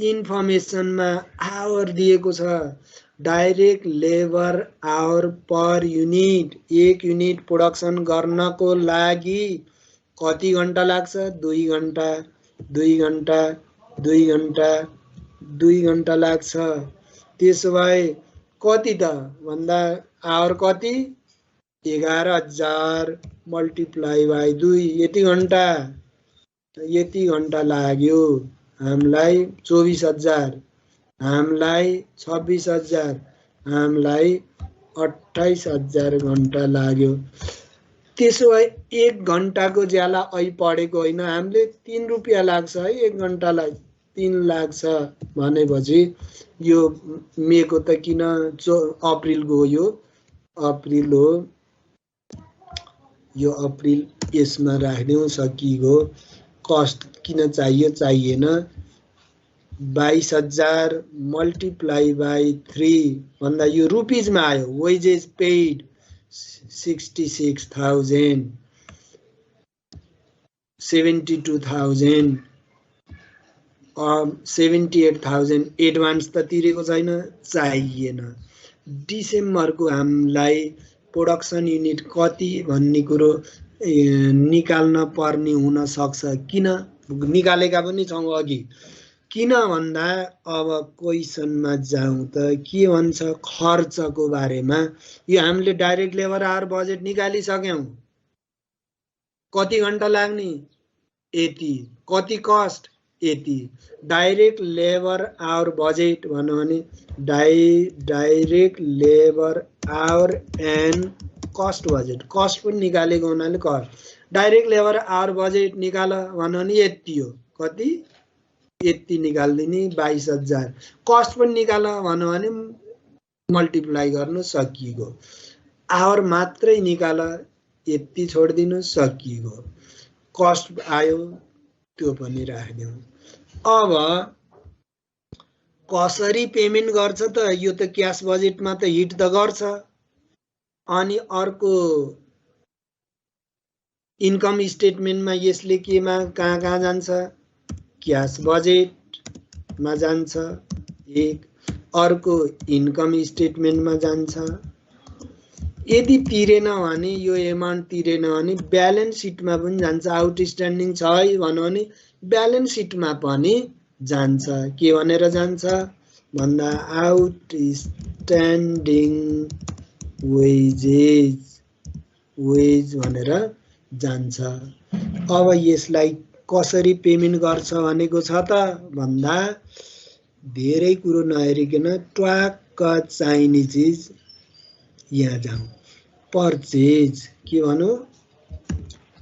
Speaker 2: इन्फर्मेसनमा आवर दिएको छ। Direct labour our per unit. 1 unit production गर्नको लागि कति घण्टा लाग्छ? 2 घण्टा 2 घण्टा 2 घण्टा 2 घण्टा लाग्छ। त्यसो भए कति त भन्दा आवर कति? 11,000 मल्टिप्लाई बाई 2 यति घण्टा लाग्यो। हामीलाई 24,000, हामीलाई 26,000, हामीलाई 28,000 घण्टा लाग्यो। त्यसो भए 1 घण्टाको ज्याला अहिले पढेको होइन, हामीले ₹3 लाग्छ है 1 घण्टालाई। 3 लाख छ भनेपछि यो मेको त किन अप्रिलको हो, यो अप्रिल हो, यो अप्रिल यसमा राख्दिउँ सकिगयो। कस्ट किन चाहियो, चाहिएन। 22,000 मल्टिप्लाई बाई 3 भन्दा यो रुपिजमा आयो। वेजेस पेड 66,000, 72,000, 78,000 एडभान्स त तिरेको छैन, चाहिएन। डिसेम्बरको हामीलाई प्रोडक्सन युनिट कति भन्ने कुरो निकाल्न पर्ने हुन सक्छ। किन निकालेका पनि छौँ अघि। किन भन्दा अब क्वेसनमा जाउँ त के भन्छ खर्चको बारेमा। यो हामीले डाइरेक्ट लेबर आवर बजेट निकालिसक्यौँ। कति घण्टा लाग्ने यति, कति कस्ट यति। डाइरेक्ट लेबर आवर बजेट भन्यो भने direct labour our and cost budget, cost पनि निकालेको हुनाले cost. Direct labour hour budget निकाल भन्यो भने यति हो, कति यति निकाल्दिने 22,000। कस्ट पनि निकाल भन्यो भने मल्टिप्लाई गर्नु सकिगयो। आवर मात्रै निकाल यति छोडिदिनु सकिगयो। कस्ट आयो त्यो पनि राखिदिउँ। अब कसरी पेमेन्ट गर्छ त यो त क्याश बजेटमा त हिट त गर्छ। अनि अर्को इन्कम स्टेटमेन्टमा यसले केमा कहाँ कहाँ जान्छ, क्याश बजेटमा जान्छ एक। अर्को इन्कम स्टेटमेन्टमा जान्छ। यदि तिरेन भने यो एमाउन्ट तिरेन भने ब्यालेन्स सिटमा पनि जान्छ। आउटस्ट्यान्डिङ छ है भन्यो भने ब्यालेन्स सिटमा पनि जान्छ। के भनेर जान्छ भन्दा आउटस्ट्यान्डिङ वेजेस, वेज भनेर जान्छ। अब यसलाई कसरी पेमेन्ट गर्छ भनेको छ त भन्दा धेरै कुरो नहेरिकन ट्वाक्क चाहिने चिज यहाँ जाउँ। पर्चेज के भन्नु,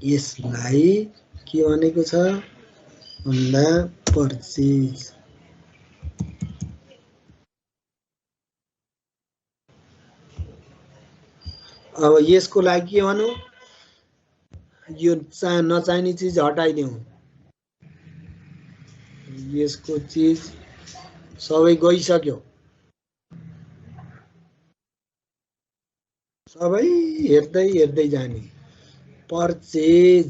Speaker 2: यसलाई के भनेको छ भन्दा पर्चेज। अब यसको लागि के भन्नु, यो नचाहिने चिज हटाइदिउँ। यसको चिज सबै गइसक्यो, सबै हेर्दै हेर्दै जाने। Purchase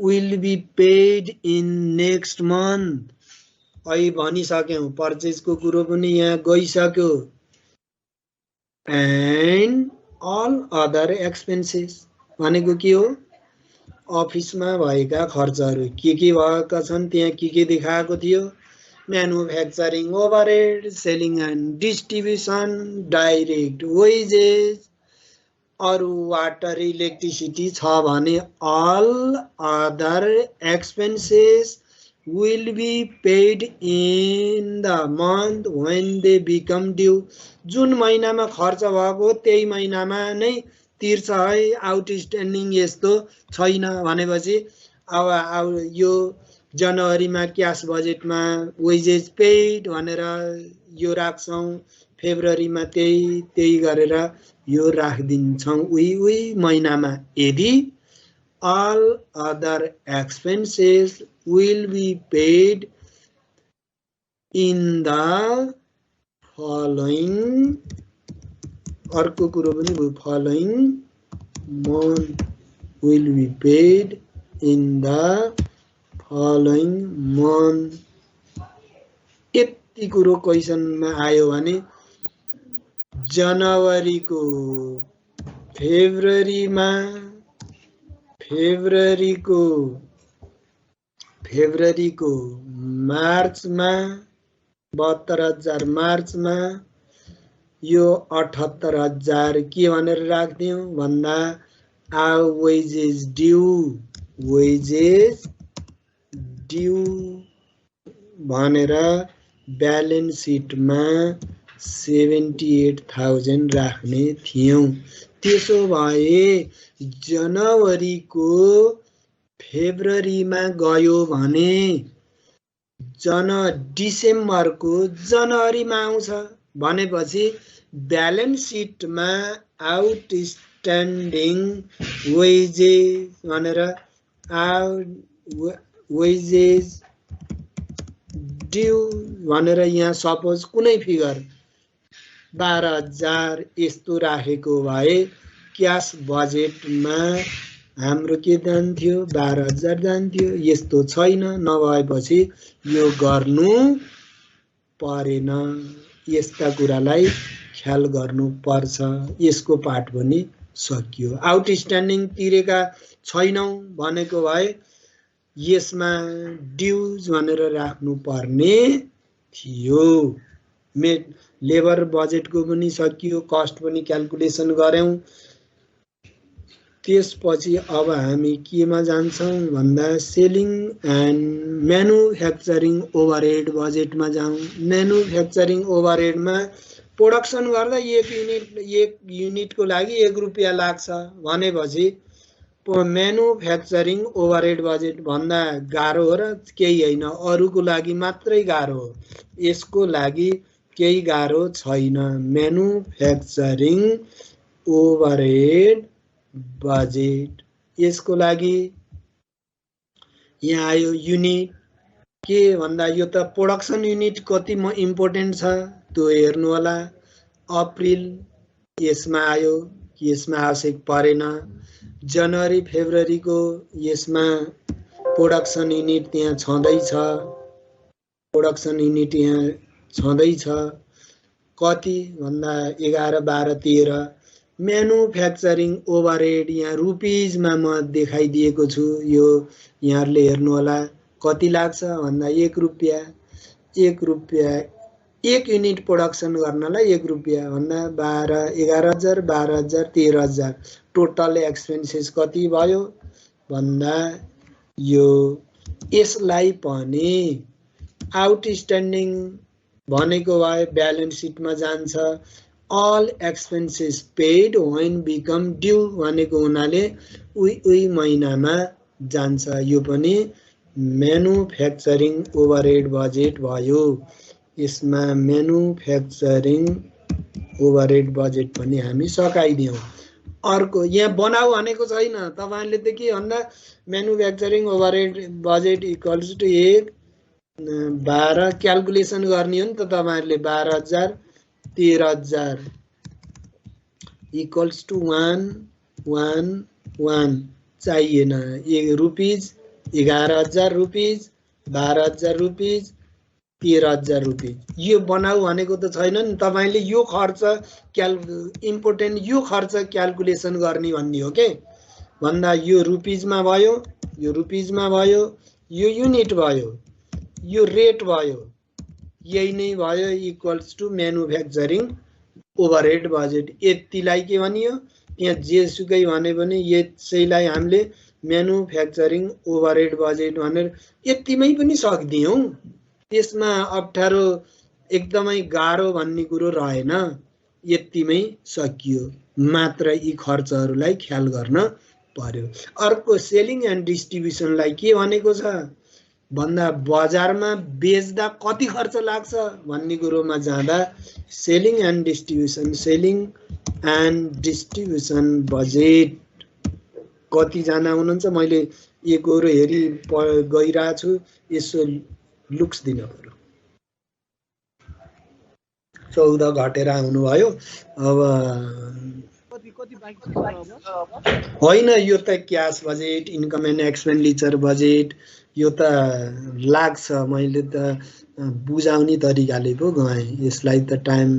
Speaker 2: will be paid in next month. अहिले भनिसक्यौँ पर्चेजको कुरो पनि यहाँ गइसक्यो। एन्ड अल अदर एक्सपेन्सेस भनेको के हो, अफिसमा भएका खर्चहरू के भएका छन् त्यहाँ के देखाएको थियो। Manufacturing overhead, selling and distribution, direct wages, अरू वाटर इलेक्ट्रिसिटी छ भने all other expenses will be paid in the month when they become due. जुन महिनामा खर्च भएको त्यही महिनामा नै तिर्छ है। आउटस्ट्यान्डिङ यस्तो छैन भनेपछि अब यो जनवरीमा क्याश बजेटमा वेजेस पेड भनेर यो राख्छौँ, फेब्रुअरीमा त्यही गरेर यो राखिदिन्छौँ उही महिनामा। यदि all other expenses will be paid in the following, अर्को कुरो पनि भयो, following month will be paid in the following month. यति कुरो क्वेसनमा आयो भने जनवरीको फेब्रुअरीको मार्चमा 72,000 मार्चमा यो 78,000 के भनेर राख्दिउँ भन्दा वेजेस ड्यू भनेर ब्यालेन्स सिटमा 78,000 राख्ने थियौँ। त्यसो भए जनवरीको फेब्रुअरीमा गयो भने डिसेम्बरको जनवरीमा आउँछ भनेपछि ब्यालेन्स सिटमा आउटस्ट्यान्डिङ वेजेस भनेर वेजेस ड्यू भनेर यहाँ सपोज कुनै फिगर 12,000 यस्तो राखेको भए क्यास बजेटमा हाम्रो के जान्थ्यो 12,000 जान्थ्यो। यस्तो छैन, नभएपछि यो गर्नु परेन। यस्ता कुरालाई ख्याल गर्नुपर्छ। यसको पाठ पनि सकियो। आउटस्ट्यान्डिङ तिरेका छैनौँ भनेको भए यसमा ड्युज भनेर राख्नु पर्ने थियो। लेबर बजेटको पनि सकियो, कस्ट पनि क्याल्कुलेसन गऱ्यौँ। त्यसपछि अब हामी केमा जान्छौँ भन्दा सेलिङ एन्ड म्यानुफ्याक्चरिङ ओभरहेड बजेटमा जाउँ। म्यानुफ्याक्चरिङ ओभरहेडमा प्रोडक्सन गर्दा एक युनिटको लागि 1 रुपियाँ लाग्छ भनेपछि म्यानुफ्याक्चरिङ ओभरहेड बजेट भन्दा गाह्रो हो र केही होइन, अरूको लागि मात्रै गाह्रो हो, यसको लागि केही गाह्रो छैन। म्यानुफ्याक्चरिङ ओभरहेड बजेट, यसको लागि यहाँ आयो युनिट के भन्दा यो त प्रोडक्सन युनिट कति इम्पोर्टेन्ट छ त्यो हेर्नु होला। अप्रिल यसमा आयो कि यसमा आवश्यक परेन। जनवरी फेब्रुअरीको यसमा प्रोडक्सन युनिट त्यहाँ छँदैछ, प्रोडक्सन युनिट यहाँ छँदैछ। कति भन्दा 11, 12, 13। म्यानुफ्याक्चरिङ ओभरहेड यहाँ रुपिजमा म देखाइदिएको छु। यो यहाँहरूले हेर्नु होला कति लाग्छ भन्दा 1 रुपियाँ। 1 रुपियाँ 1 युनिट प्रोडक्सन गर्नलाई 1 रुपियाँ भन्दा 12, 11,000, 12,000, 13,000। टोटल एक्सपेन्सेस कति भयो भन्दा यो यसलाई पनि आउटस्ट्यान्डिङ भनेको भए ब्यालेन्स सिटमा जान्छ। All expenses paid when become due भनेको हुनाले उही महिनामा जान्छ। यो पनि म्यानुफ्याक्चरिङ ओभरहेड बजेट भयो। यसमा म्यानुफ्याक्चरिङ ओभरहेड बजेट पनि हामी सकाइदियौँ। अर्को यहाँ बनाऊ भनेको छैन, तपाईँहरूले त के भन्दा manufacturing overhead budget equals to 1 12 calculation गर्ने हो नि त तपाईँहरूले। 12,000, 13,000 इक्वल्स टु 1, 1, 1 चाहिएन। Rupees 11,000 rupees, 12,000 rupees, 13,000 rupees. यो बनाऊ भनेको त छैन नि। तपाईँले यो खर्च इम्पोर्टेन्ट यो खर्च क्याल्कुलेसन गर्ने भन्ने हो के भन्दा यो रुपिजमा भयो, यो रुपिजमा भयो, यो युनिट भयो, यो रेट भयो, यही नै भयो equals to manufacturing overhead budget. यतिलाई के भनियो त्यहाँ जेसुकै भने पनि यसैलाई हामीले म्यानुफ्याक्चरिङ ओभरहेड बजेट भनेर यतिमै पनि सक्दियौँ। त्यसमा अप्ठ्यारो एकदमै गाह्रो भन्ने कुरो रहेन, यतिमै सकियो। मात्र यी खर्चहरूलाई ख्याल गर्न पर्यो। अर्को सेलिङ एन्ड डिस्ट्रिब्युसनलाई के भनेको छ भन्दा बजारमा बेच्दा कति खर्च लाग्छ भन्ने कुरोमा जाँदा सेलिङ एन्ड डिस्ट्रिब्युसन बजेट कतिजना हुनुहुन्छ मैले एक गरो हेरी गइरहेको छु। यसो लुक्स दिन पर्यो। 14 घटेर आउनुभयो। अब होइन, यो त cash budget, income and expenditure budget यो त लाग्छ। मैले त बुझाउने तरिकाले पो गएँ, यसलाई त टाइम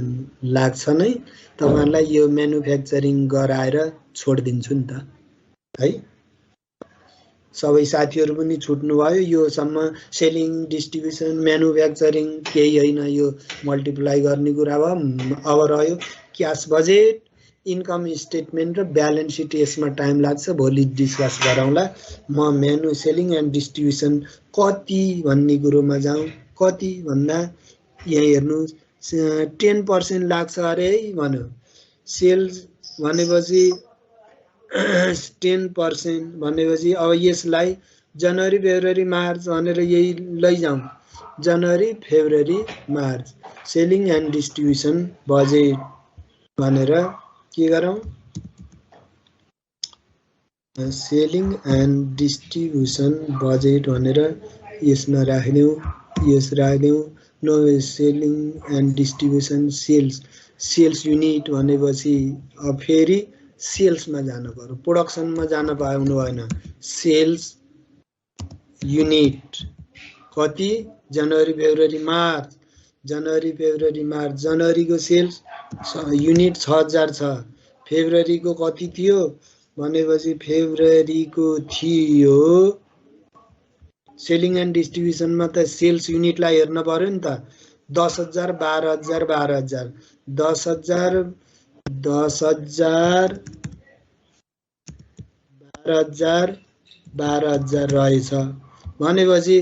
Speaker 2: लाग्छ नै। तपाईँहरूलाई यो म्यानुफ्याक्चरिङ गराएर छोडिदिन्छु नि त है। सबै साथीहरू पनि छुट्नुभयो। योसम्म सेलिङ डिस्ट्रिब्युसन म्यानुफ्याक्चरिङ केही होइन, यो मल्टिप्लाई गर्ने कुरा भयो। अब रह्यो क्यास बजेट, इन्कम स्टेटमेन्ट र ब्यालेन्स सिट। यसमा टाइम लाग्छ, भोलि डिस्कस गरौँला। म सेलिङ एन्ड डिस्ट्रिब्युसन कति भन्ने कुरोमा जाउँ। कति भन्दा यहाँ हेर्नु 10% लाग्छ अरे है भन्यो। सेल्स भनेपछि 10% भनेपछि अब यसलाई जनवरी फेब्रुअरी मार्च भनेर यही लैजाउँ। January February March selling and distribution budget भनेर के गरौँ सेलिङ एन्ड डिस्ट्रिब्युसन बजेट भनेर यसमा राखिदिउँ यस राखिदिउँ no selling and distribution sales unit भनेपछि अब फेरि सेल्समा जानु पर्यो प्रोडक्सनमा जान पाउनु भएन सेल्स युनिट कति जनवरी फेब्रुअरी मार्च जनवरीको सेल्स युनिट 6000 छ फेब्रुअरीको कति थियो भनेपछि फेब्रुअरीको थियो सेलिङ एन्ड डिस्ट्रिब्युसनमा त सेल्स युनिटलाई हेर्न पर्यो नि त 10000 12000 12000 10000 10000 12000 12000 रहेछ भनेपछि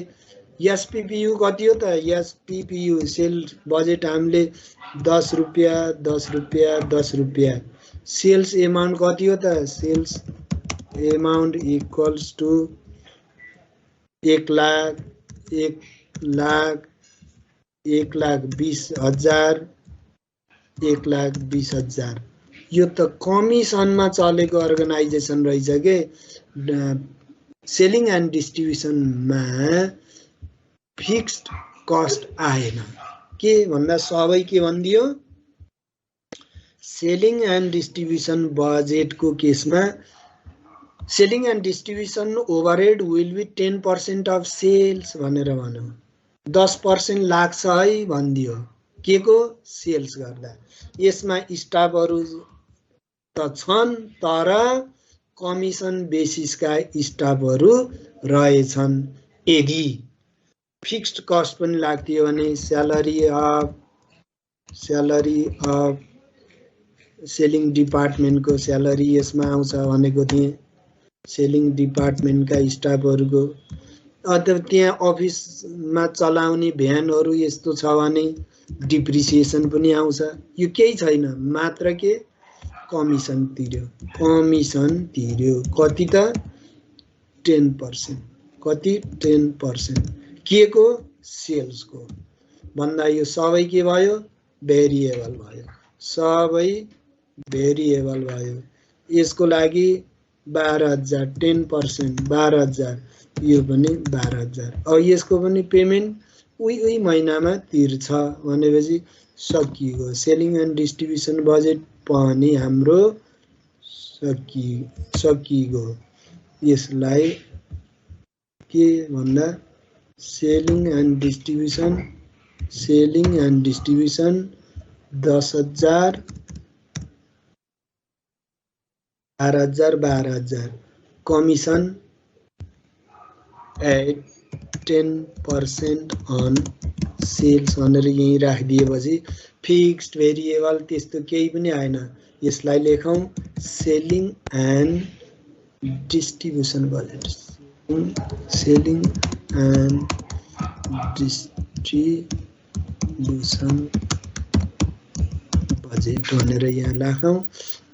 Speaker 2: एसपीपीयू कति हो त एसपीपीयू सेल बजेट हामीले 10 रुपैयाँ 10 रुपैयाँ 10 रुपैयाँ सेल्स एमाउन्ट कति हो त sales amount equals to 1 lakh 1,20,000 1,20,000 यो त कमिसनमा चलेको अर्गनाइजेसन रहेछ के सेलिङ एन्ड डिस्ट्रिब्युसनमा फिक्स्ड कस्ट आएन के भन्दा सबै के भनिदियो सेलिङ एन्ड डिस्ट्रिब्युसन बजेटको केसमा selling and distribution overhead will be 10% of sales भनेर भन्यो 10% लाग्छ है भनिदियो के को सेल्स गर्दा यसमा स्टाफहरू त छन् तर कमिसन बेसिसका स्टाफहरू रहेछन् यदि फिक्स्ड कस्ट पनि लाग्थ्यो भने स्यालेरी अफ सेलिङ डिपार्टमेन्टको स्यालेरी यसमा आउँछ भनेको थिएँ सेलिङ डिपार्टमेन्टका स्टाफहरूको अथवा त्यहाँ अफिसमा चलाउने भ्यानहरू यस्तो छ भने डिप्रिसिएसन पनि आउँछ यो केही छैन मात्र के कमिसन तिर्यो कति त 10% कति 10% के को सेल्सको भन्दा यो सबै के भयो भेरिएबल भयो सबै भेरिएबल भयो यसको लागि 12000 10% 12000 यो पनि 12000 अब यसको पनि पेमेन्ट उही महिनामा तिर्छ भनेपछि सकियो सेलिङ एन्ड डिस्ट्रिब्युसन बजेट पनि हाम्रो सकियो यसलाई के भन्दा selling and distribution 10000 12000 commission at 10% on sales भनेर यही राखिदिएपछि फिक्स्ड भेरिएबल त्यस्तो केही पनि आएन यसलाई लेखौँ selling and distribution budget selling and distribution budget भनेर यहाँ राखौँ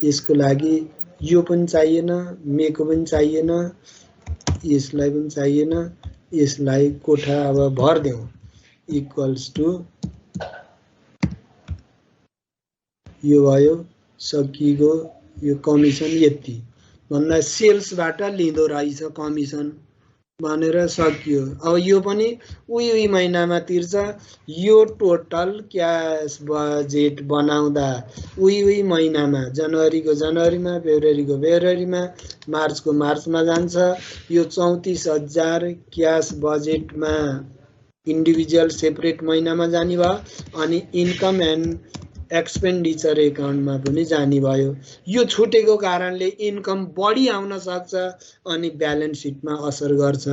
Speaker 2: यसको लागि यो पनि चाहिएन मेको पनि चाहिएन यसलाई पनि चाहिएन यसलाई कोठा अब भर्देऊ इक्वल्स टु यो भयो सकिगयो यो कमिसन यति भन्दा सेल्सबाट लिँदो रहेछ कमिसन भनेर सकियो अब यो पनि उही महिनामा तिर्छ यो टोटल क्यास बजेट बनाउँदा उही महिनामा जनवरीको जनवरीमा फेब्रुअरीको फेब्रुअरीमा मार्चको मार्चमा जान्छ यो 34000 क्यास बजेटमा इन्डिभिजुअल सेपरेट महिनामा जाने भयो अनि इन्कम एन्ड एक्सपेन्डिचर एकाउन्टमा पनि जाने भयो यो छुटेको कारणले इन्कम बढी आउन सक्छ अनि ब्यालेन्स सिटमा असर गर्छ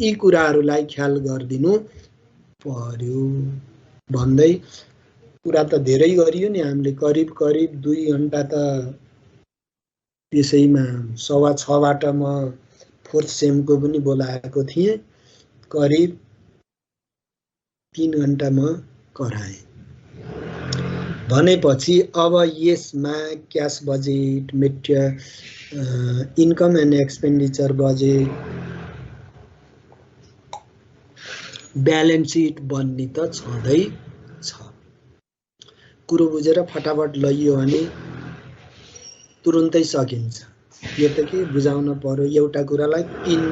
Speaker 2: यी कुराहरूलाई ख्याल गरिदिनु पर्यो भन्दै कुरा त धेरै गरियो नि हामीले करिब 2 घण्टा त त्यसैमा 6:15 बाट म 4th सेमको पनि बोलाएको थिएँ करिब 3 घण्टा म कराएँ भनेपछि अब यसमा cash budget income and expenditure budget balance seat बन्ने त छँदै छ। कुरो बुझेर फटाफट लैयो भने तुरुन्तै सकिन्छ। यो त के बुझाउन पर्यो, एउटा कुरालाई 3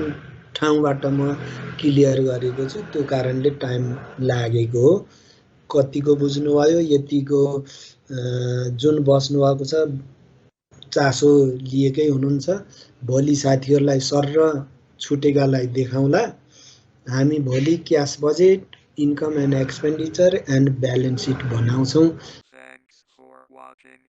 Speaker 2: ठाउँबाट म क्लियर गरेको छु, त्यो कारणले टाइम लागेको हो। कतिको बुझ्नुभयो, यतिको जुन बस्नु भएको छ चासो लिएकै हुनुहुन्छ। भोलि साथीहरूलाई सर्र छुटेकालाई देखाउँला। हामी भोलि cash budget, income and expenditure and balance seat बनाउँछौँ।
Speaker 1: Thanks for watching.